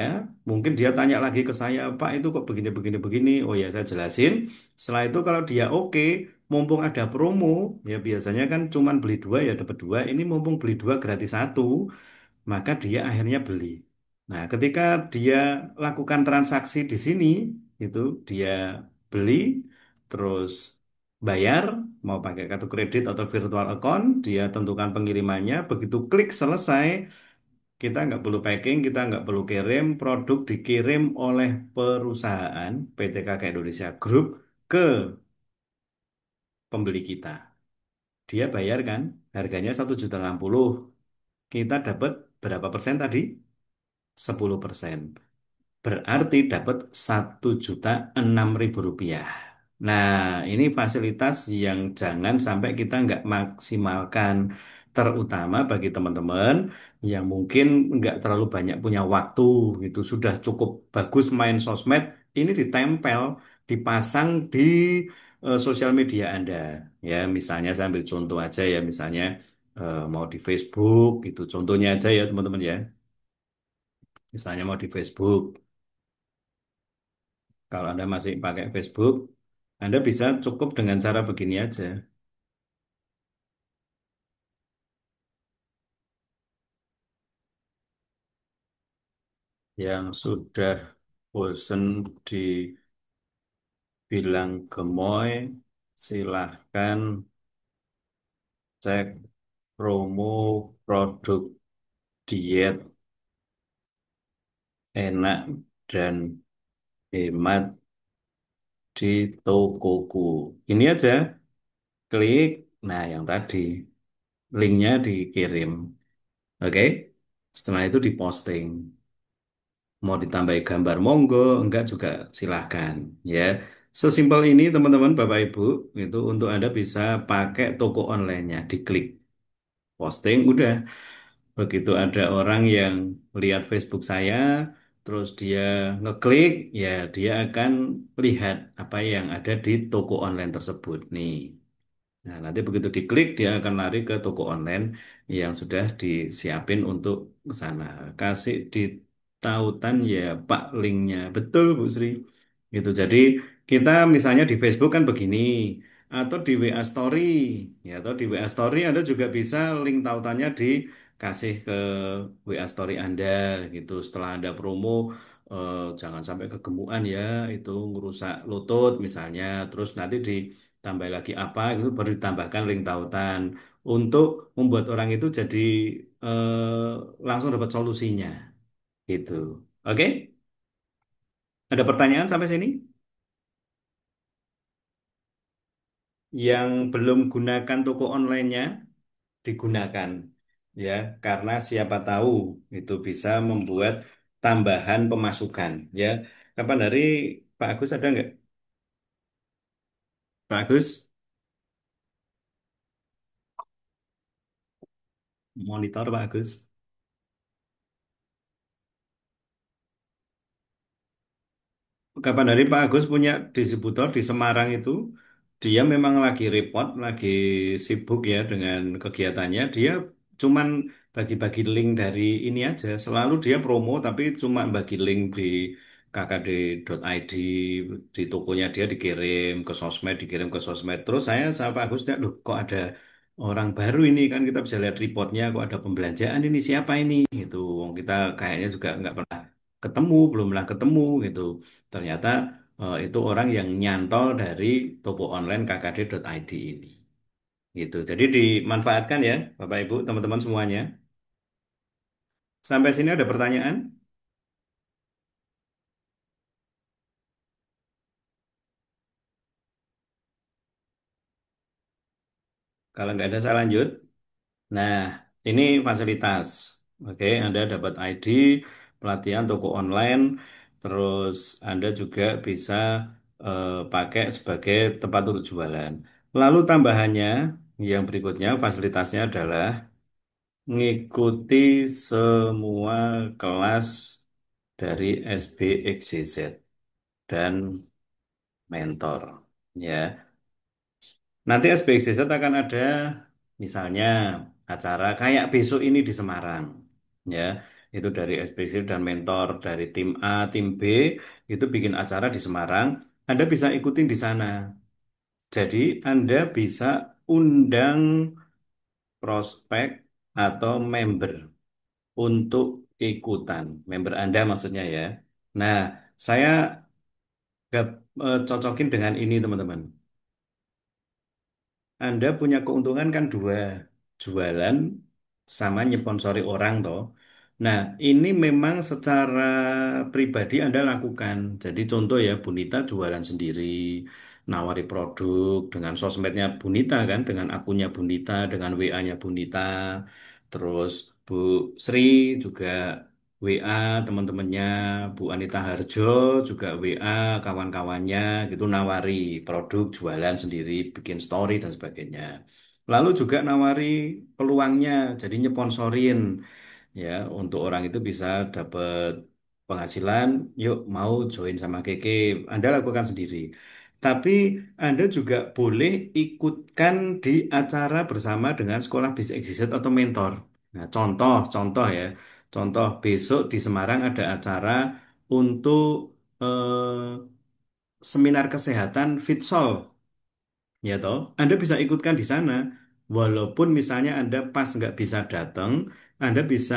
Mungkin dia tanya lagi ke saya, Pak itu kok begini begini begini. Oh ya, saya jelasin. Setelah itu kalau dia oke, mumpung ada promo, ya biasanya kan cuman beli dua ya dapat dua. Ini mumpung beli dua gratis satu, maka dia akhirnya beli. Nah, ketika dia lakukan transaksi di sini, itu dia beli, terus bayar, mau pakai kartu kredit atau virtual account, dia tentukan pengirimannya, begitu klik selesai, kita nggak perlu packing, kita nggak perlu kirim, produk dikirim oleh perusahaan PT KK Indonesia Group ke pembeli kita. Dia bayar kan, harganya 1,60 juta. Kita dapat berapa persen tadi? 10%. Berarti dapat 1,06 juta rupiah. Nah, ini fasilitas yang jangan sampai kita nggak maksimalkan, terutama bagi teman-teman yang mungkin nggak terlalu banyak punya waktu gitu. Sudah cukup bagus main sosmed, ini ditempel, dipasang di sosial media Anda. Ya, misalnya saya ambil contoh aja ya, misalnya mau di Facebook gitu. Contohnya aja ya teman-teman ya. Misalnya mau di Facebook. Kalau Anda masih pakai Facebook, Anda bisa cukup dengan cara begini aja. Yang sudah bosen dibilang gemoy, silahkan cek promo produk diet enak dan hemat di tokoku. Ini aja, klik. Nah, yang tadi, linknya dikirim. Oke? Setelah itu diposting. Mau ditambahi gambar monggo, enggak juga silahkan ya. Sesimpel ini teman-teman Bapak Ibu, itu untuk Anda bisa pakai toko online-nya, diklik posting udah. Begitu ada orang yang lihat Facebook saya, terus dia ngeklik, ya dia akan lihat apa yang ada di toko online tersebut nih. Nah, nanti begitu diklik, dia akan lari ke toko online yang sudah disiapin untuk ke sana. Kasih di tautan ya Pak linknya. Betul Bu Sri. Gitu. Jadi kita misalnya di Facebook kan begini, atau di WA Story, ya atau di WA Story Anda juga bisa link tautannya dikasih ke WA Story Anda gitu. Setelah Anda promo, jangan sampai kegemukan ya, itu ngerusak lutut misalnya. Terus nanti ditambah lagi apa itu baru ditambahkan link tautan untuk membuat orang itu jadi langsung dapat solusinya gitu. Oke? Ada pertanyaan sampai sini? Yang belum gunakan toko online-nya digunakan ya, karena siapa tahu itu bisa membuat tambahan pemasukan ya. Kapan hari Pak Agus ada nggak? Pak Agus monitor Pak Agus. Kapan hari Pak Agus punya distributor di Semarang itu, dia memang lagi repot, lagi sibuk ya dengan kegiatannya. Dia cuman bagi-bagi link dari ini aja. Selalu dia promo, tapi cuma bagi link di kkd.id, di tokonya dia dikirim ke sosmed, dikirim ke sosmed. Terus saya sama Pak Agus lihat, loh kok ada orang baru ini kan kita bisa lihat reportnya, kok ada pembelanjaan ini siapa ini gitu. Wong kita kayaknya juga nggak pernah ketemu, belum pernah ketemu gitu. Ternyata itu orang yang nyantol dari toko online kkd.id ini. Gitu. Jadi dimanfaatkan ya, Bapak Ibu, teman-teman semuanya. Sampai sini ada pertanyaan? Kalau nggak ada, saya lanjut. Nah, ini fasilitas. Oke, Anda dapat ID, pelatihan toko online, terus Anda juga bisa pakai sebagai tempat untuk jualan. Lalu tambahannya, Yang berikutnya fasilitasnya adalah ngikuti semua kelas dari SBXYZ dan mentor. Ya, nanti SBXYZ akan ada misalnya acara kayak besok ini di Semarang. Ya, itu dari SBXYZ dan mentor dari tim A, tim B itu bikin acara di Semarang. Anda bisa ikutin di sana. Jadi Anda bisa undang prospek atau member untuk ikutan. Member Anda maksudnya ya. Nah, saya cocokin dengan ini teman-teman. Anda punya keuntungan kan dua, jualan sama nyponsori orang toh. Nah, ini memang secara pribadi Anda lakukan. Jadi contoh ya, Bunita jualan sendiri, nawari produk dengan sosmednya Bunita kan, dengan akunnya Bunita, dengan WA-nya Bunita. Terus Bu Sri juga WA teman-temannya, Bu Anita Harjo juga WA kawan-kawannya gitu nawari produk jualan sendiri, bikin story dan sebagainya. Lalu juga nawari peluangnya, jadi nyeponsorin ya untuk orang itu bisa dapat penghasilan. Yuk mau join sama Keke, Anda lakukan sendiri. Tapi Anda juga boleh ikutkan di acara bersama dengan sekolah bisnis exit atau mentor. Nah, contoh ya. Contoh besok di Semarang ada acara untuk seminar kesehatan Fitsol. Ya toh, Anda bisa ikutkan di sana. Walaupun misalnya Anda pas nggak bisa datang, Anda bisa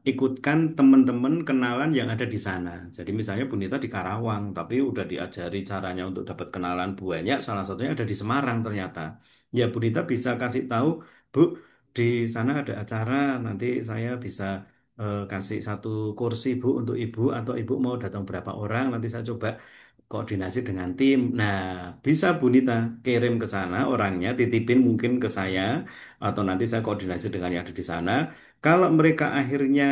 ikutkan teman-teman kenalan yang ada di sana. Jadi misalnya Bunita di Karawang, tapi udah diajari caranya untuk dapat kenalan banyak, salah satunya ada di Semarang ternyata. Ya Bunita bisa kasih tahu, Bu, di sana ada acara, nanti saya bisa kasih satu kursi Bu untuk Ibu, atau Ibu mau datang berapa orang, nanti saya coba koordinasi dengan tim. Nah, bisa Bu Nita kirim ke sana orangnya, titipin mungkin ke saya, atau nanti saya koordinasi dengan yang ada di sana. Kalau mereka akhirnya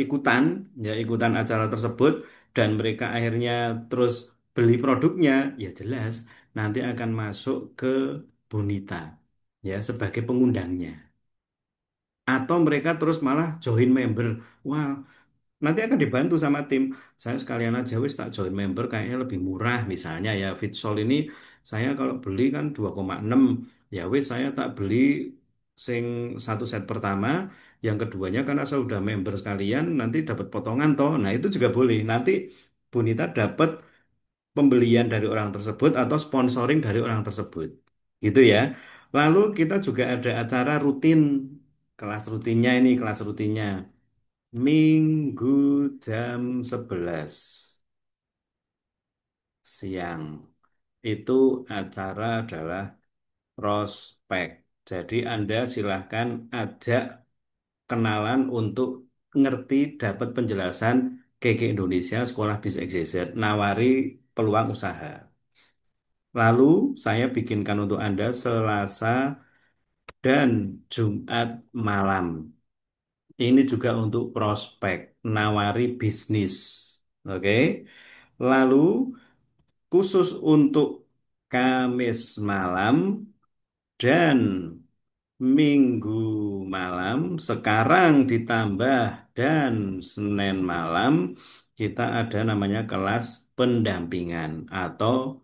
ikutan, ya ikutan acara tersebut, dan mereka akhirnya terus beli produknya, ya jelas nanti akan masuk ke Bu Nita, ya sebagai pengundangnya. Atau mereka terus malah join member. Wah, nanti akan dibantu sama tim. Saya sekalian aja wis tak join member kayaknya lebih murah misalnya ya Fitsol ini saya kalau beli kan 2,6 ya wis saya tak beli sing satu set pertama, yang keduanya karena saya udah member sekalian nanti dapat potongan toh. Nah, itu juga boleh. Nanti Bunita dapat pembelian dari orang tersebut atau sponsoring dari orang tersebut. Gitu ya. Lalu kita juga ada acara rutin, kelas rutinnya ini, kelas rutinnya. Minggu jam 11 siang. Itu acara adalah prospek. Jadi Anda silahkan ajak kenalan untuk ngerti dapat penjelasan KK Indonesia Sekolah Bisnis XYZ, nawari peluang usaha. Lalu saya bikinkan untuk Anda Selasa dan Jumat malam. Ini juga untuk prospek, nawari bisnis. Oke. Lalu khusus untuk Kamis malam dan Minggu malam, sekarang ditambah dan Senin malam, kita ada namanya kelas pendampingan atau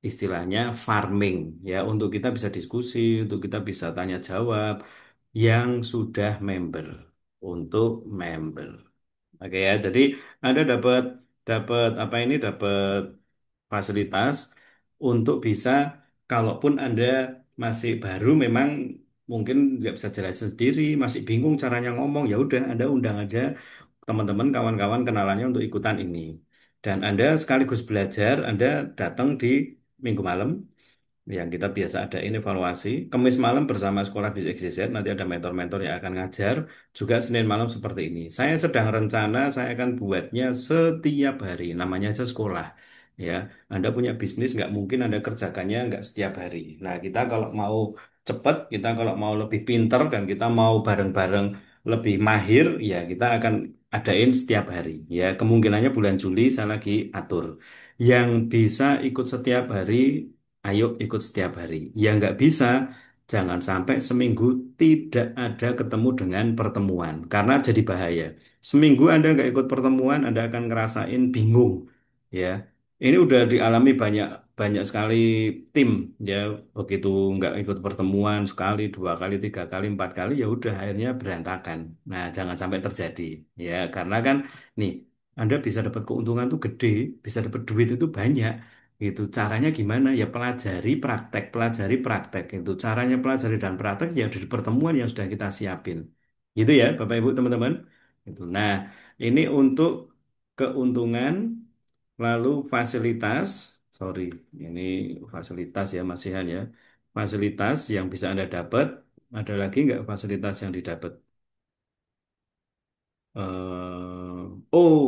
istilahnya farming ya, untuk kita bisa diskusi, untuk kita bisa tanya jawab yang sudah member, untuk member. Oke ya, jadi Anda dapat dapat apa ini dapat fasilitas untuk bisa, kalaupun Anda masih baru memang mungkin nggak bisa jelasin sendiri, masih bingung caranya ngomong, ya udah Anda undang aja teman-teman, kawan-kawan kenalannya untuk ikutan ini. Dan Anda sekaligus belajar, Anda datang di minggu malam yang kita biasa adain evaluasi. Kamis malam bersama Sekolah Bisnis XYZ, nanti ada mentor-mentor yang akan ngajar. Juga Senin malam seperti ini. Saya sedang rencana, saya akan buatnya setiap hari. Namanya aja sekolah. Ya, Anda punya bisnis, nggak mungkin Anda kerjakannya nggak setiap hari. Nah, kita kalau mau cepat, kita kalau mau lebih pinter, dan kita mau bareng-bareng lebih mahir, ya kita akan adain setiap hari. Ya, kemungkinannya bulan Juli saya lagi atur. Yang bisa ikut setiap hari, ayo ikut setiap hari. Yang nggak bisa, Jangan sampai seminggu tidak ada ketemu dengan pertemuan, karena jadi bahaya. Seminggu Anda nggak ikut pertemuan, Anda akan ngerasain bingung, ya. Ini udah dialami banyak banyak sekali tim, ya. Begitu nggak ikut pertemuan sekali, dua kali, tiga kali, empat kali, ya udah akhirnya berantakan. Nah, jangan sampai terjadi, ya. Karena kan, nih, Anda bisa dapat keuntungan tuh gede, bisa dapat duit itu banyak. Itu caranya gimana? Ya pelajari praktek. Itu caranya pelajari dan praktek ya di pertemuan yang sudah kita siapin. Gitu ya, Bapak Ibu teman-teman. Itu. Nah, ini untuk keuntungan, lalu fasilitas. Sorry, ini fasilitas ya masihan ya. Fasilitas yang bisa Anda dapat. Ada lagi nggak fasilitas yang didapat? Oh,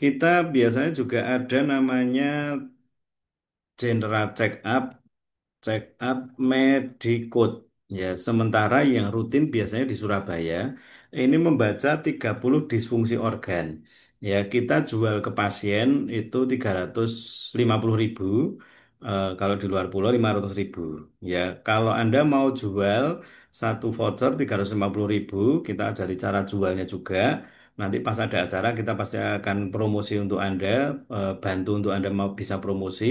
kita biasanya juga ada namanya General Check Up, check up Medicode. Ya, sementara yang rutin biasanya di Surabaya ini membaca 30 disfungsi organ. Ya, kita jual ke pasien itu 350.000. Kalau di luar pulau 500.000. Ya, kalau Anda mau jual satu voucher 350.000, kita ajari cara jualnya juga. Nanti pas ada acara kita pasti akan promosi untuk Anda, bantu untuk Anda mau bisa promosi.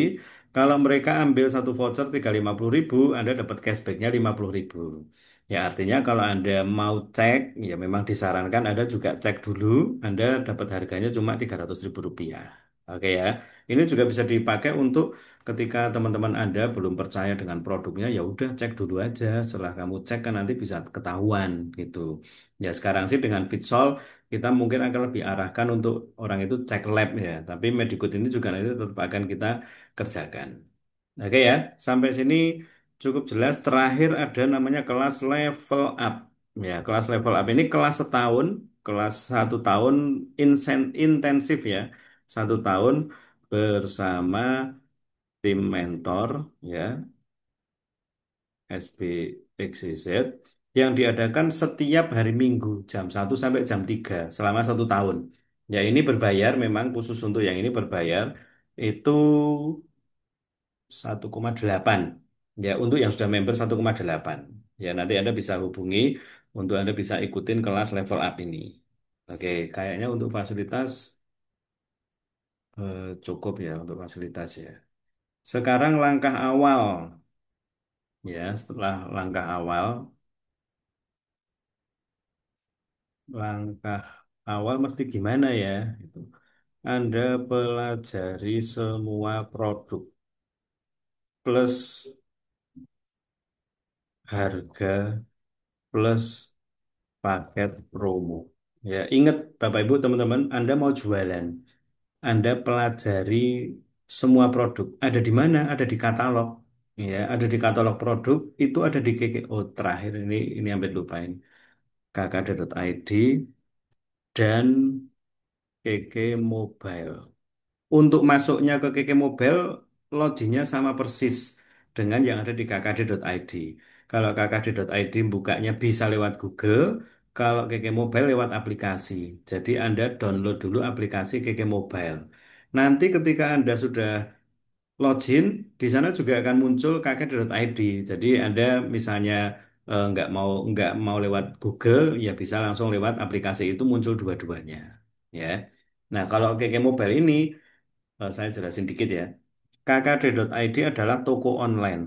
Kalau mereka ambil satu voucher 350.000, Anda dapat cashbacknya 50.000. Ya artinya kalau Anda mau cek, ya memang disarankan Anda juga cek dulu, Anda dapat harganya cuma 300.000 rupiah. Oke ya, ini juga bisa dipakai untuk ketika teman-teman Anda belum percaya dengan produknya, ya udah cek dulu aja. Setelah kamu cek kan nanti bisa ketahuan gitu. Ya sekarang sih dengan Fitsol kita mungkin akan lebih arahkan untuk orang itu cek lab ya, tapi Medicode ini juga nanti tetap akan kita kerjakan. Oke ya, sampai sini cukup jelas. Terakhir ada namanya kelas level up. Ya, kelas level up ini kelas setahun, kelas 1 tahun intensif ya, 1 tahun bersama tim mentor ya, SBXZ yang diadakan setiap hari Minggu jam 1 sampai jam 3 selama 1 tahun. Ya, ini berbayar memang khusus untuk yang ini berbayar itu 1,8. Ya, untuk yang sudah member 1,8. Ya, nanti Anda bisa hubungi untuk Anda bisa ikutin kelas level up ini. Oke, kayaknya untuk fasilitas cukup ya untuk fasilitas ya. Sekarang langkah awal ya, setelah langkah awal mesti gimana ya? Gitu. Anda pelajari semua produk plus harga plus paket promo. Ya, ingat Bapak Ibu teman-teman, Anda mau jualan, Anda pelajari semua produk. Ada di mana? Ada di katalog. Ya, ada di katalog produk, itu ada di KK. Oh, terakhir ini hampir lupain. kkd.id dan KK Mobile. Untuk masuknya ke KK Mobile, loginnya sama persis dengan yang ada di kkd.id. Kalau kkd.id bukanya bisa lewat Google, kalau KK Mobile lewat aplikasi. Jadi Anda download dulu aplikasi KK Mobile. Nanti ketika Anda sudah login, di sana juga akan muncul kkd.id. Jadi Anda misalnya nggak mau lewat Google, ya bisa langsung lewat aplikasi itu muncul dua-duanya. Ya. Nah, kalau KK Mobile ini saya jelasin dikit ya. kkd.id adalah toko online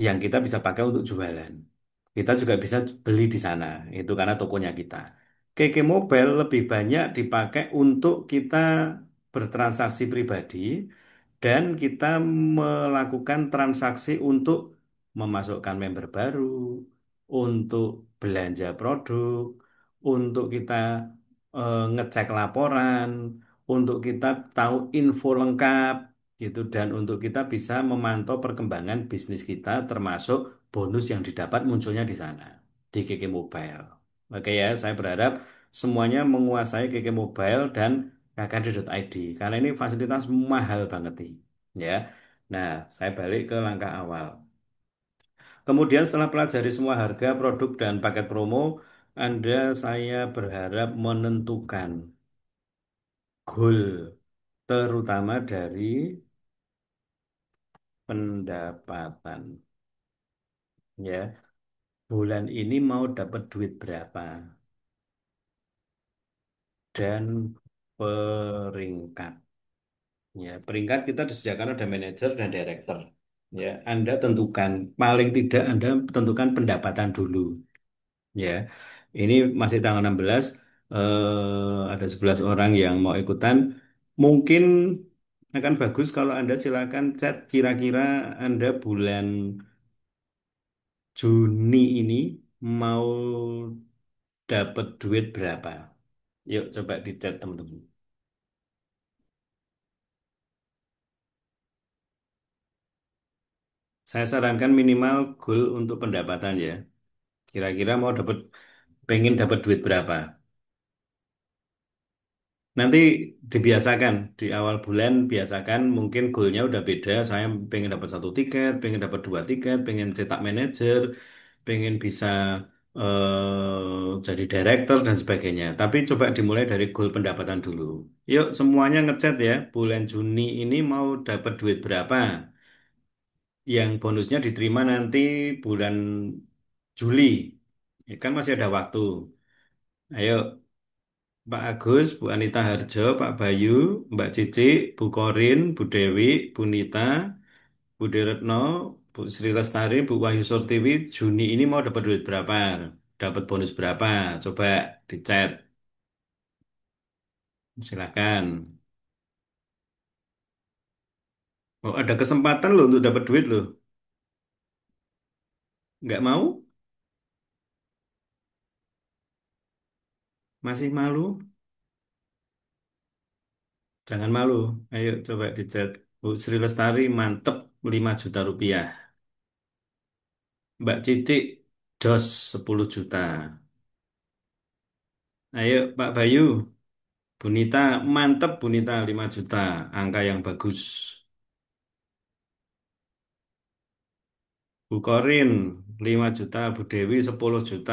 yang kita bisa pakai untuk jualan. Kita juga bisa beli di sana, itu karena tokonya kita. KK Mobile lebih banyak dipakai untuk kita bertransaksi pribadi dan kita melakukan transaksi untuk memasukkan member baru, untuk belanja produk, untuk kita ngecek laporan, untuk kita tahu info lengkap gitu dan untuk kita bisa memantau perkembangan bisnis kita termasuk bonus yang didapat munculnya di sana di KK Mobile. Oke ya, saya berharap semuanya menguasai KK Mobile dan kkd.id karena ini fasilitas mahal banget nih ya. Nah, saya balik ke langkah awal. Kemudian setelah pelajari semua harga produk dan paket promo, saya berharap menentukan goal terutama dari pendapatan. Ya, bulan ini mau dapat duit berapa dan peringkat. Ya, peringkat kita disediakan ada manajer dan director. Ya, Anda tentukan, paling tidak Anda tentukan pendapatan dulu. Ya, ini masih tanggal 16, ada 11 orang yang mau ikutan. Mungkin akan bagus kalau Anda silakan chat kira-kira Anda bulan Juni ini mau dapat duit berapa. Yuk coba di chat teman-teman. Saya sarankan minimal goal untuk pendapatan ya. Kira-kira mau dapat pengen dapat duit berapa. Nanti dibiasakan di awal bulan biasakan mungkin goalnya udah beda. Saya pengen dapat satu tiket, pengen dapat dua tiket, pengen cetak manajer, pengen bisa jadi director dan sebagainya. Tapi coba dimulai dari goal pendapatan dulu. Yuk semuanya ngechat ya. Bulan Juni ini mau dapat duit berapa? Yang bonusnya diterima nanti bulan Juli. Ya kan masih ada waktu. Ayo Pak Agus, Bu Anita Harjo, Pak Bayu, Mbak Cici, Bu Korin, Bu Dewi, Bu Nita, Bu Diretno, Bu Sri Lestari, Bu Wahyu Surtiwi, Juni ini mau dapat duit berapa? Dapat bonus berapa? Coba di chat. Silakan. Oh, ada kesempatan loh untuk dapat duit loh. Nggak mau? Masih malu? Jangan malu. Ayo coba di chat. Bu Sri Lestari mantep 5 juta rupiah. Mbak Cici jos 10 juta. Ayo Pak Bayu. Bunita, mantep Bunita 5 juta, angka yang bagus. Bu Korin 5 juta, Bu Dewi 10 juta,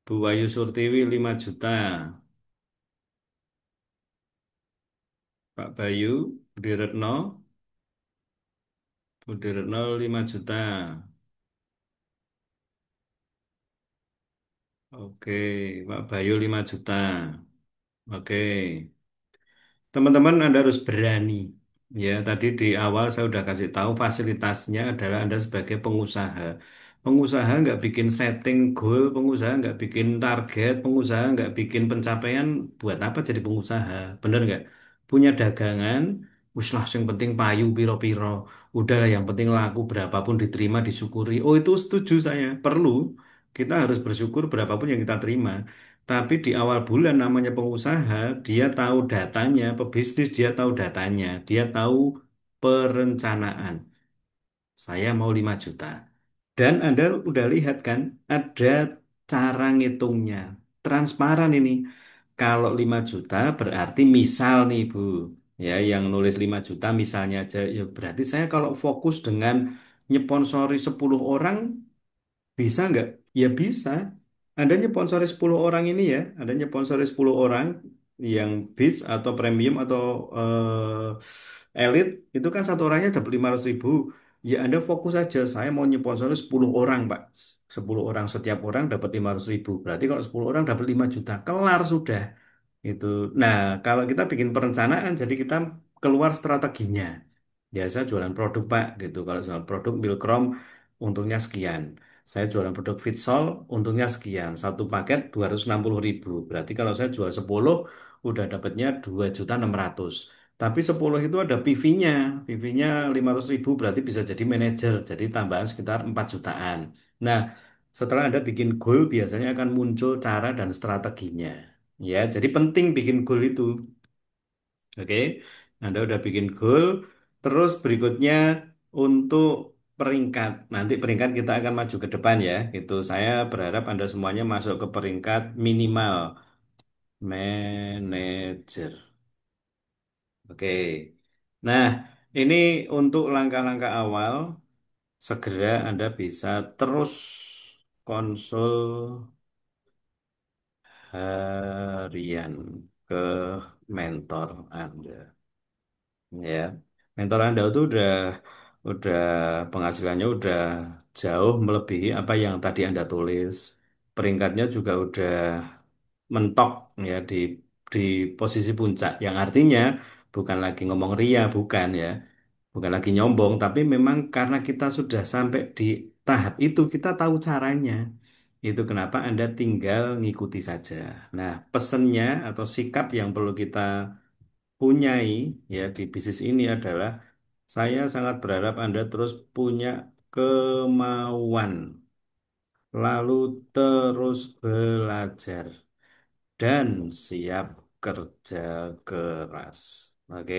Bu Wayu Surtiwi 5 juta, Pak Bayu, Budi Retno, Budi Retno 5 juta. Oke, Pak Bayu 5 juta. Oke. Teman-teman, Anda harus berani. Ya, tadi di awal saya udah kasih tahu fasilitasnya adalah Anda sebagai pengusaha. Pengusaha nggak bikin setting goal, pengusaha nggak bikin target, pengusaha nggak bikin pencapaian. Buat apa jadi pengusaha? Bener nggak? Punya dagangan, wis lah yang penting payu piro-piro. Udahlah yang penting laku berapapun diterima disyukuri. Oh itu setuju saya. Perlu. Kita harus bersyukur berapapun yang kita terima. Tapi di awal bulan namanya pengusaha, dia tahu datanya, pebisnis dia tahu datanya, dia tahu perencanaan. Saya mau 5 juta. Dan Anda udah lihat kan, ada cara ngitungnya. Transparan ini. Kalau 5 juta berarti misal nih Bu, ya yang nulis 5 juta misalnya aja, ya berarti saya kalau fokus dengan nyponsori 10 orang bisa nggak? Ya bisa. Anda nyponsori 10 orang ini ya, Anda nyponsori 10 orang yang bis atau premium atau elite, itu kan satu orangnya dapat 500.000. Ya Anda fokus aja, saya mau nyponsori 10 orang Pak. 10 orang, setiap orang dapat 500.000. Berarti kalau 10 orang dapat 5 juta, kelar sudah. Itu. Nah, kalau kita bikin perencanaan, jadi kita keluar strateginya. Ya, saya jualan produk, Pak, gitu. Kalau jualan produk Milkrom, untungnya sekian. Saya jualan produk Fitsol, untungnya sekian. Satu paket 260.000. Berarti kalau saya jual 10, udah dapatnya 2.600.000. Tapi 10 itu ada PV-nya. PV-nya 500.000, berarti bisa jadi manajer. Jadi tambahan sekitar 4 jutaan. Nah, setelah Anda bikin goal, biasanya akan muncul cara dan strateginya. Ya, jadi penting bikin goal itu. Oke, Anda udah bikin goal. Terus berikutnya untuk peringkat. Nanti peringkat kita akan maju ke depan ya. Gitu. Saya berharap Anda semuanya masuk ke peringkat minimal manager. Oke. Nah, ini untuk langkah-langkah awal. Segera Anda bisa terus konsul harian ke mentor Anda. Ya, mentor Anda itu udah udah penghasilannya udah jauh melebihi apa yang tadi Anda tulis. Peringkatnya juga udah mentok ya di posisi puncak, yang artinya bukan lagi ngomong ria, bukan ya, bukan lagi nyombong, tapi memang karena kita sudah sampai di tahap itu, kita tahu caranya. Itu kenapa Anda tinggal ngikuti saja. Nah, pesennya atau sikap yang perlu kita punyai ya di bisnis ini adalah saya sangat berharap Anda terus punya kemauan, lalu terus belajar dan siap kerja keras. Oke.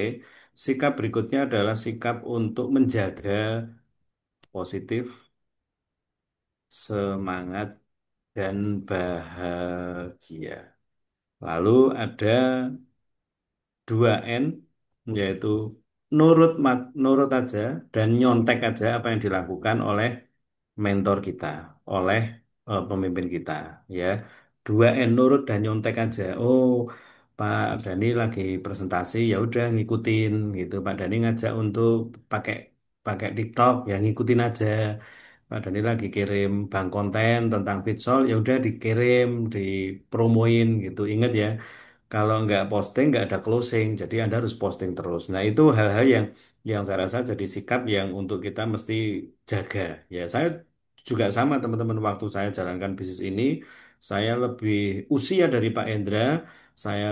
Sikap berikutnya adalah sikap untuk menjaga positif, semangat, dan bahagia. Lalu ada 2N, yaitu nurut aja dan nyontek aja apa yang dilakukan oleh mentor kita, oleh pemimpin kita, ya. 2N, nurut dan nyontek aja. Oh, Pak Dani lagi presentasi, ya udah ngikutin gitu. Pak Dani ngajak untuk pakai pakai TikTok, ya ngikutin aja. Pak Dani lagi kirim bank konten tentang Fitsol, ya udah dikirim, dipromoin gitu. Ingat ya, kalau nggak posting nggak ada closing, jadi Anda harus posting terus. Nah, itu hal-hal yang saya rasa jadi sikap yang untuk kita mesti jaga. Ya, saya juga sama teman-teman, waktu saya jalankan bisnis ini, saya lebih usia dari Pak Endra, saya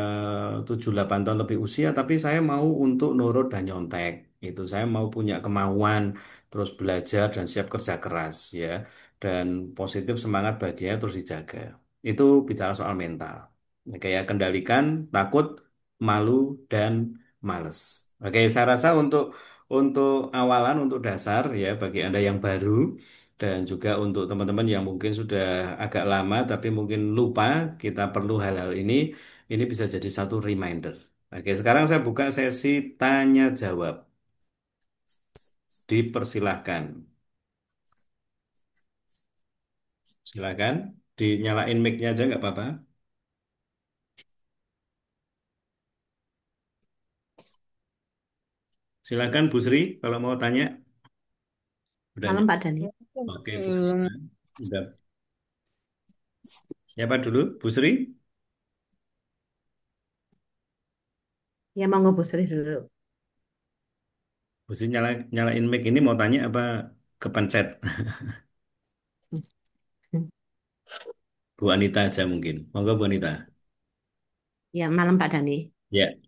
7-8 tahun lebih usia, tapi saya mau untuk nurut dan nyontek. Itu saya mau punya kemauan, terus belajar dan siap kerja keras ya. Dan positif, semangat, bahagia terus dijaga. Itu bicara soal mental. Kayak kendalikan takut, malu, dan males. Oke, saya rasa untuk awalan, untuk dasar ya bagi Anda yang baru dan juga untuk teman-teman yang mungkin sudah agak lama tapi mungkin lupa kita perlu hal-hal ini. Ini bisa jadi satu reminder. Oke, sekarang saya buka sesi tanya jawab. Dipersilahkan. Silakan dinyalain mic-nya aja nggak apa-apa. Silakan Bu Sri kalau mau tanya. Udah Malam nyala. Pak Dani. Oke, Bu. Hmm, Udah. Siapa dulu? Bu Sri? ya monggo Bu Sri dulu. Bu Sri nyalain mic ini mau tanya apa kepencet? Bu Anita aja mungkin. Monggo Bu Anita. Ya malam Pak Dani. Ya.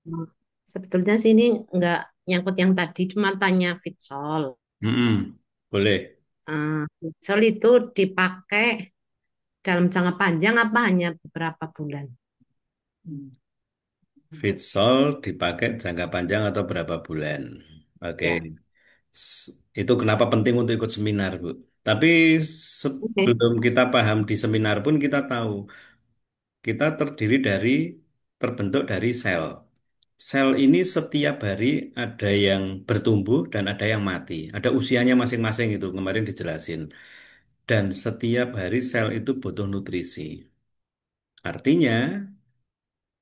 Hmm, Sebetulnya sih ini nggak nyangkut yang tadi, cuma tanya Fitsol. Mm-mm. Boleh. Fitsol itu dipakai dalam jangka panjang apa hanya beberapa bulan? Fitsol dipakai jangka panjang atau berapa bulan? Oke. Ya. Itu kenapa penting untuk ikut seminar, Bu. Tapi Oke. sebelum kita paham di seminar pun kita tahu kita terbentuk dari sel. Sel ini setiap hari ada yang bertumbuh dan ada yang mati. Ada usianya masing-masing, itu kemarin dijelasin. Dan setiap hari sel itu butuh nutrisi. Artinya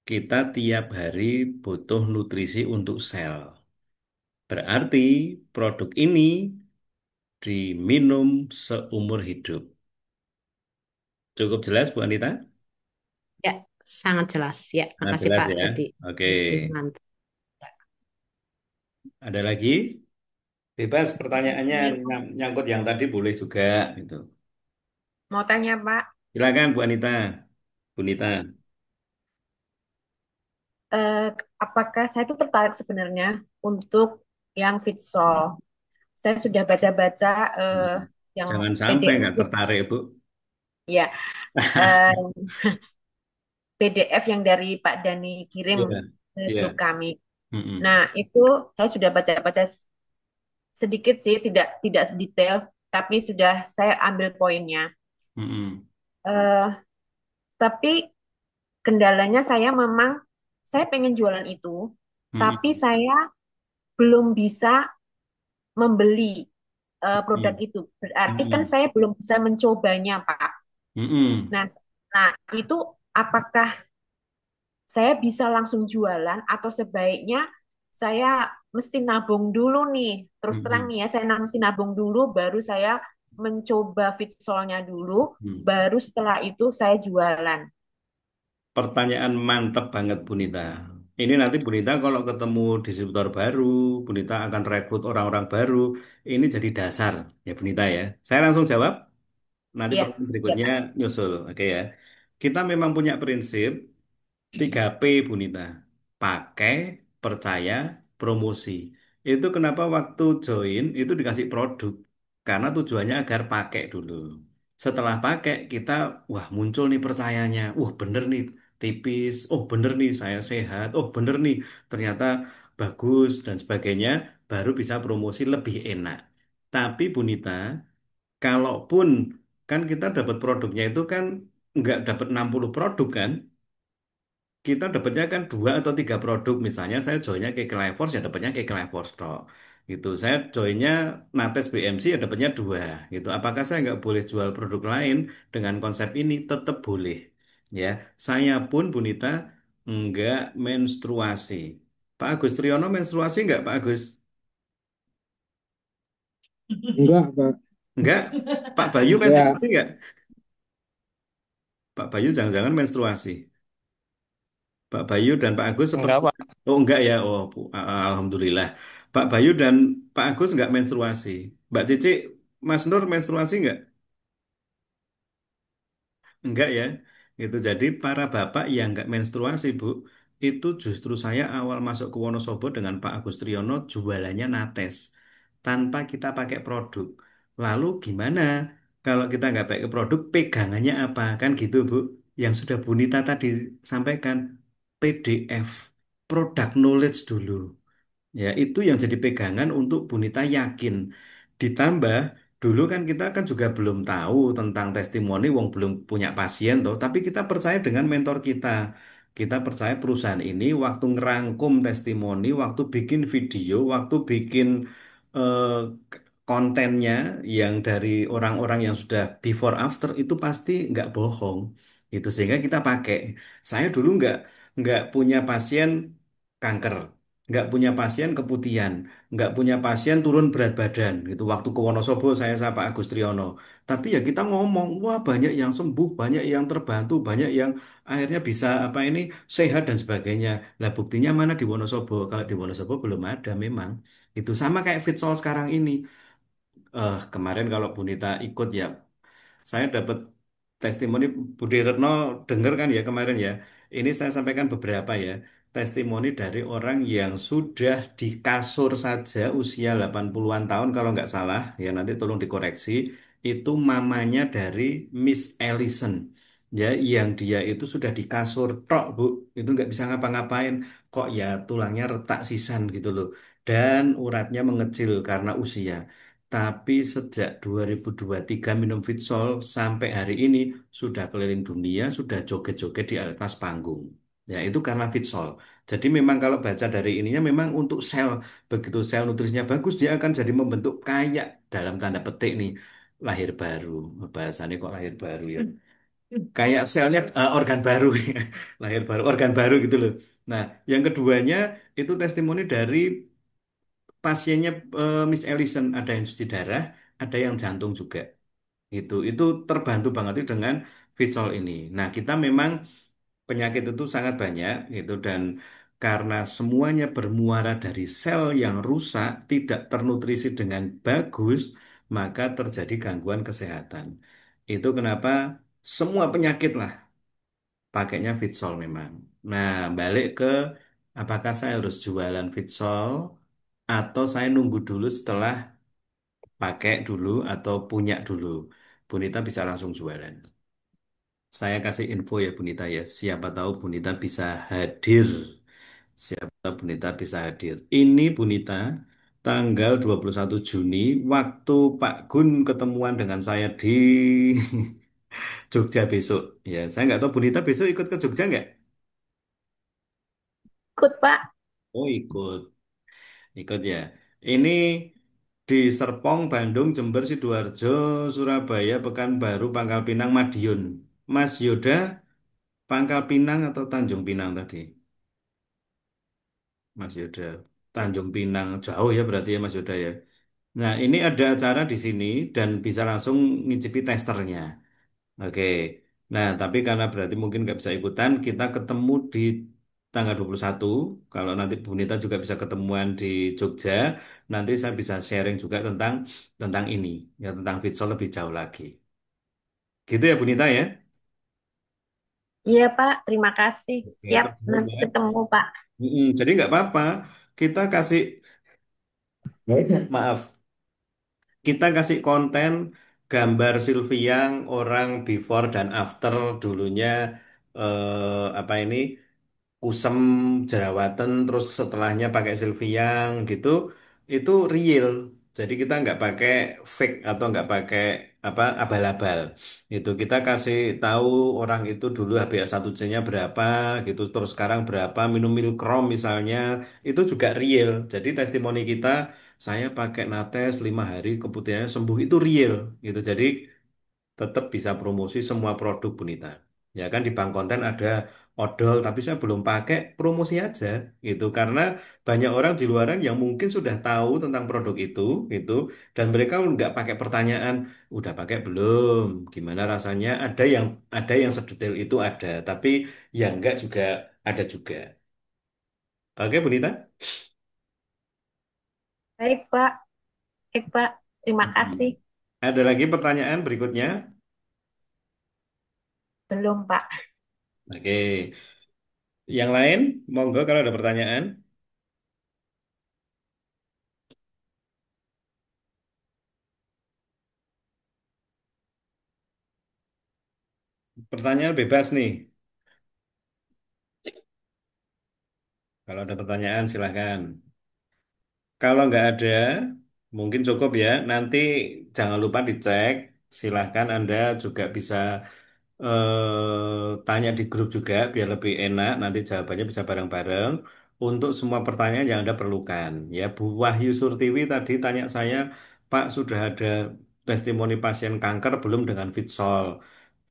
kita tiap hari butuh nutrisi untuk sel. Berarti produk ini diminum seumur hidup. Cukup jelas, Bu Anita? Ya, sangat jelas. Ya, Nah, makasih jelas Pak. ya. Jadi Oke. lebih mantap. Ada lagi? Bebas pertanyaannya, Ini nyangkut yang tadi boleh juga gitu. Mau tanya Pak, Silakan Bu Anita. Bu Nita. eh, apakah saya itu tertarik sebenarnya untuk yang Fitsol? Saya sudah baca-baca yang Jangan sampai PDF, nggak tertarik, Bu. ya, eh, PDF yang dari Pak Dani kirim Iya, ke iya. grup kami. Mm-mm. Nah, itu saya sudah baca-baca sedikit sih, tidak tidak detail, tapi sudah saya ambil poinnya. Mm-mm. Eh, tapi kendalanya saya memang saya pengen jualan itu, tapi Mm-mm. saya belum bisa membeli produk Mm-mm. itu. Berarti kan Mm-mm. saya belum bisa mencobanya, Pak. Mm-mm. Nah, itu apakah saya bisa langsung jualan atau sebaiknya saya mesti nabung dulu nih. Terus terang Mm-mm. nih ya, saya mesti nabung dulu, baru saya mencoba fitsolnya dulu, Hmm. baru setelah itu saya jualan. Pertanyaan mantep banget Bu Nita. Ini nanti Bu Nita kalau ketemu distributor baru, Bu Nita akan rekrut orang-orang baru. Ini jadi dasar ya Bu Nita ya. Saya langsung jawab. Nanti Iya, pertanyaan ya berikutnya Pak. nyusul. Oke ya. Kita memang punya prinsip 3P Bu Nita. Pakai, percaya, promosi. Itu kenapa waktu join itu dikasih produk. Karena tujuannya agar pakai dulu. Setelah pakai kita, wah muncul nih percayanya. Wah bener nih tipis. Oh bener nih saya sehat. Oh bener nih ternyata bagus dan sebagainya. Baru bisa promosi lebih enak. Tapi Bu Nita, kalaupun kan kita dapat produknya itu kan nggak dapat 60 produk kan, kita dapatnya kan 2 atau 3 produk. Misalnya saya joinnya ke Clayforce ya dapatnya ke Clayforce tok. Gitu. Saya joinnya Nates BMC ya dapatnya 2. Gitu. Apakah saya nggak boleh jual produk lain dengan konsep ini? Tetap boleh. Ya, saya pun Bunita nggak menstruasi. Pak Agus Triyono menstruasi nggak Pak Agus? Enggak, Pak. Nggak. Pak Bayu Ya, menstruasi nggak? Pak Bayu jangan-jangan menstruasi. Pak Bayu dan Pak Agus Enggak, seperti Pak. oh enggak ya oh alhamdulillah Pak Bayu dan Pak Agus enggak menstruasi. Mbak Cici, Mas Nur menstruasi enggak? Enggak ya. Itu jadi para bapak yang enggak menstruasi Bu, itu justru saya awal masuk ke Wonosobo dengan Pak Agus Triyono jualannya nates tanpa kita pakai produk. Lalu gimana kalau kita nggak pakai produk, pegangannya apa? Kan gitu Bu. Yang sudah Bu Nita tadi sampaikan, PDF, product knowledge dulu. Ya, itu yang jadi pegangan untuk Bunita yakin. Ditambah, dulu kan kita kan juga belum tahu tentang testimoni, wong belum punya pasien toh, tapi kita percaya dengan mentor kita. Kita percaya perusahaan ini waktu ngerangkum testimoni, waktu bikin video, waktu bikin eh, kontennya yang dari orang-orang yang sudah before after itu pasti nggak bohong. Itu sehingga kita pakai. Saya dulu nggak punya pasien kanker, nggak punya pasien keputihan, nggak punya pasien turun berat badan gitu. Waktu ke Wonosobo saya sapa Agus Triyono. Tapi ya kita ngomong, wah banyak yang sembuh, banyak yang terbantu, banyak yang akhirnya bisa apa ini sehat dan sebagainya. Lah buktinya mana di Wonosobo? Kalau di Wonosobo belum ada memang. Itu sama kayak Fitsol sekarang ini. Kemarin kalau Bu Nita ikut ya saya dapat testimoni Budi Retno dengar kan ya kemarin ya. Ini saya sampaikan beberapa ya. Testimoni dari orang yang sudah di kasur saja usia 80-an tahun kalau nggak salah. Ya nanti tolong dikoreksi. Itu mamanya dari Miss Ellison. Ya, yang dia itu sudah di kasur tok, Bu. Itu nggak bisa ngapa-ngapain. Kok ya tulangnya retak sisan gitu loh. Dan uratnya mengecil karena usia. Tapi sejak 2023 minum Fitsol sampai hari ini sudah keliling dunia, sudah joget-joget di atas panggung. Ya, itu karena Fitsol. Jadi memang kalau baca dari ininya memang untuk sel. Begitu sel nutrisinya bagus, dia akan jadi membentuk kayak dalam tanda petik nih lahir baru. Bahasannya kok lahir baru ya. Kayak selnya organ baru, lahir baru, organ baru gitu loh. Nah, yang keduanya itu testimoni dari pasiennya Miss Ellison, ada yang cuci darah, ada yang jantung juga. Itu terbantu banget itu dengan Fitsol ini. Nah, kita memang penyakit itu sangat banyak gitu dan karena semuanya bermuara dari sel yang rusak, tidak ternutrisi dengan bagus, maka terjadi gangguan kesehatan. Itu kenapa semua penyakit lah pakainya Fitsol memang. Nah, balik ke apakah saya harus jualan Fitsol atau saya nunggu dulu setelah pakai dulu atau punya dulu. Bunita bisa langsung jualan. Saya kasih info ya Bunita ya. Siapa tahu Bunita bisa hadir. Siapa tahu Bunita bisa hadir. Ini Bunita tanggal 21 Juni waktu Pak Gun ketemuan dengan saya di Jogja besok. Ya, saya nggak tahu Bunita besok ikut ke Jogja nggak? Ikut, Pak. Oh ikut, ikut ya. Ini di Serpong, Bandung, Jember, Sidoarjo, Surabaya, Pekanbaru, Pangkal Pinang, Madiun. Mas Yoda, Pangkal Pinang atau Tanjung Pinang tadi? Mas Yoda. Tanjung Pinang jauh ya berarti ya Mas Yuda ya. Nah, ini ada acara di sini dan bisa langsung ngicipi testernya. Oke. Nah, tapi karena berarti mungkin nggak bisa ikutan, kita ketemu di tanggal 21. Kalau nanti Bu Nita juga bisa ketemuan di Jogja, nanti saya bisa sharing juga tentang tentang ini, ya tentang Vitsol lebih jauh lagi. Gitu ya Bu Nita ya. Iya, Pak. Terima kasih. Oke, Siap. teman Nanti ya. ketemu, Pak. Jadi nggak apa-apa. Kita kasih, maaf, kita kasih konten gambar Sylviang orang before dan after dulunya apa ini kusem jerawatan terus setelahnya pakai Sylviang gitu itu real. Jadi kita nggak pakai fake atau nggak pakai apa abal-abal. Itu kita kasih tahu orang itu dulu HbA1c-nya berapa gitu terus sekarang berapa minum milkrom misalnya itu juga real. Jadi testimoni kita saya pakai Nates 5 hari kemudian sembuh itu real gitu. Jadi tetap bisa promosi semua produk Bunita. Ya kan di bank konten ada odol, tapi saya belum pakai promosi aja gitu karena banyak orang di luaran yang mungkin sudah tahu tentang produk itu dan mereka nggak pakai pertanyaan udah pakai belum, gimana rasanya. Ada yang sedetail itu ada, tapi yang enggak juga ada juga. Oke, Bunita. Baik, Pak. Baik, Pak. Terima Hmm. kasih. Ada lagi pertanyaan berikutnya? Belum, Pak. Oke, yang lain, monggo kalau ada pertanyaan. Pertanyaan bebas nih. Kalau ada pertanyaan silahkan. Kalau nggak ada, mungkin cukup ya. Nanti jangan lupa dicek. Silahkan Anda juga bisa tanya di grup juga biar lebih enak. Nanti jawabannya bisa bareng-bareng. Untuk semua pertanyaan yang Anda perlukan. Ya, Bu Wahyu Surtiwi tadi tanya saya, Pak sudah ada testimoni pasien kanker belum dengan Vitsol?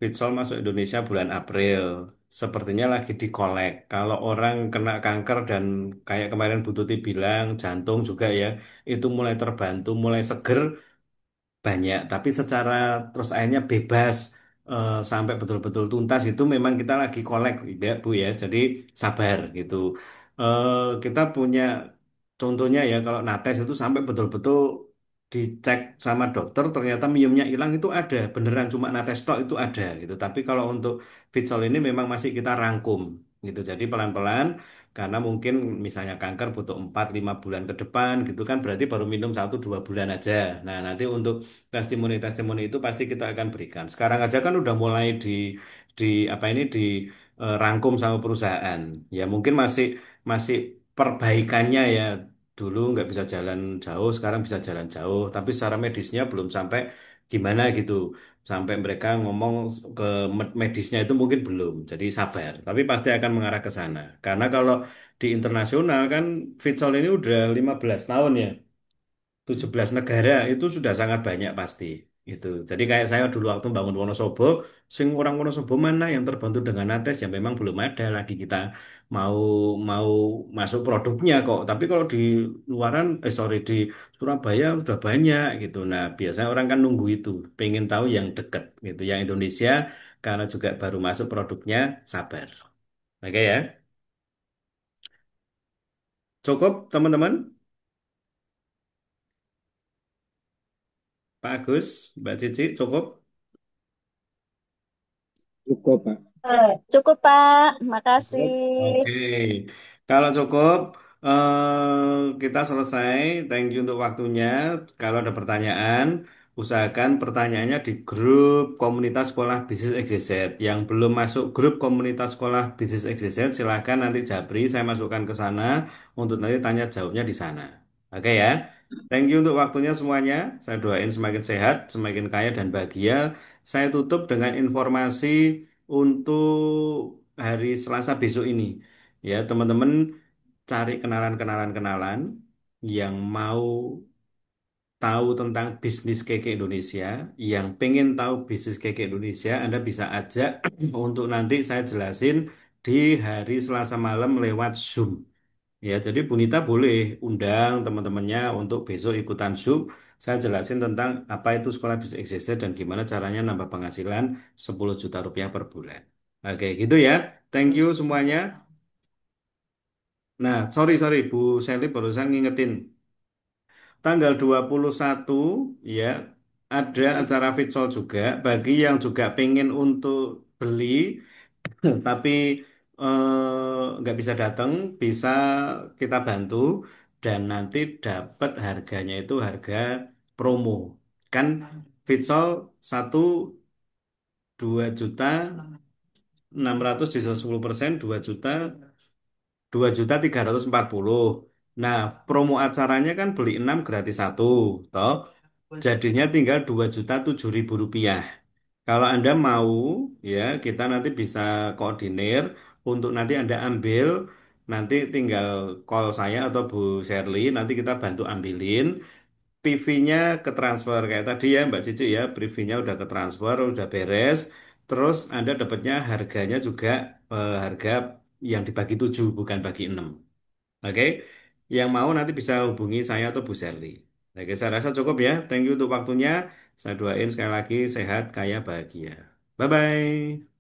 Vitsol masuk Indonesia bulan April. Sepertinya lagi dikolek. Kalau orang kena kanker dan kayak kemarin Bu Tuti bilang, jantung juga ya, itu mulai terbantu, mulai seger, banyak. Tapi secara terus akhirnya bebas sampai betul-betul tuntas itu memang kita lagi kolek, ya Bu ya. Jadi sabar gitu. Kita punya contohnya ya, kalau nates itu sampai betul-betul dicek sama dokter ternyata miumnya hilang itu ada beneran cuma nates tok itu ada gitu tapi kalau untuk Vitsol ini memang masih kita rangkum gitu jadi pelan-pelan karena mungkin misalnya kanker butuh 4-5 bulan ke depan gitu kan berarti baru minum 1-2 bulan aja nah nanti untuk testimoni-testimoni itu pasti kita akan berikan sekarang aja kan udah mulai di apa ini di rangkum sama perusahaan ya mungkin masih masih perbaikannya ya dulu nggak bisa jalan jauh, sekarang bisa jalan jauh, tapi secara medisnya belum sampai gimana gitu. Sampai mereka ngomong ke medisnya itu mungkin belum, jadi sabar. Tapi pasti akan mengarah ke sana. Karena kalau di internasional kan Vitsol ini udah 15 tahun ya. 17 negara itu sudah sangat banyak pasti itu. Jadi kayak saya dulu waktu bangun Wonosobo, sing orang Wonosobo mana yang terbantu dengan Nates yang memang belum ada lagi kita mau mau masuk produknya kok. Tapi kalau di luaran sorry di Surabaya sudah banyak gitu. Nah, biasanya orang kan nunggu itu, pengen tahu yang deket gitu. Yang Indonesia karena juga baru masuk produknya sabar. Oke ya. Cukup teman-teman? Pak Agus, Mbak Cici, cukup? Cukup, Pak. Cukup, Pak. Cukup. Makasih. Oke, kalau cukup kita selesai. Thank you untuk waktunya. Kalau ada pertanyaan, usahakan pertanyaannya di grup komunitas sekolah bisnis XYZ. Yang belum masuk grup komunitas sekolah bisnis XYZ, silakan nanti Japri saya masukkan ke sana untuk nanti tanya jawabnya di sana. Oke ya. Thank you untuk waktunya semuanya. Saya doain semakin sehat, semakin kaya dan bahagia. Saya tutup dengan informasi untuk hari Selasa besok ini. Ya, teman-teman cari kenalan-kenalan-kenalan yang mau tahu tentang bisnis keke Indonesia, yang pengen tahu bisnis keke Indonesia, Anda bisa ajak untuk nanti saya jelasin di hari Selasa malam lewat Zoom. Ya, jadi Bunita boleh undang teman-temannya untuk besok ikutan Zoom. Saya jelasin tentang apa itu sekolah bisnis executive dan gimana caranya nambah penghasilan 10 juta rupiah per bulan. Oke, gitu ya. Thank you semuanya. Nah, sorry, Bu Sally barusan ngingetin. Tanggal 21 ya, ada acara Vitsol juga. Bagi yang juga pengen untuk beli, tapi nggak bisa datang, bisa kita bantu dan nanti dapat harganya itu harga promo. Kan Vitsol satu 2.600.000 di 10%, 2.340.000. Nah, promo acaranya kan beli 6 gratis satu, toh. Jadinya tinggal 2.007.000 rupiah. Kalau Anda mau, ya kita nanti bisa koordinir untuk nanti Anda ambil, nanti tinggal call saya atau Bu Sherly, nanti kita bantu ambilin. PV-nya ke transfer kayak tadi ya Mbak Cici ya, PV-nya udah ke transfer, udah beres. Terus Anda dapatnya harganya juga harga yang dibagi 7 bukan bagi 6. Oke, yang mau nanti bisa hubungi saya atau Bu Sherly. Oke, saya rasa cukup ya. Thank you untuk waktunya. Saya doain sekali lagi sehat, kaya, bahagia. Bye-bye.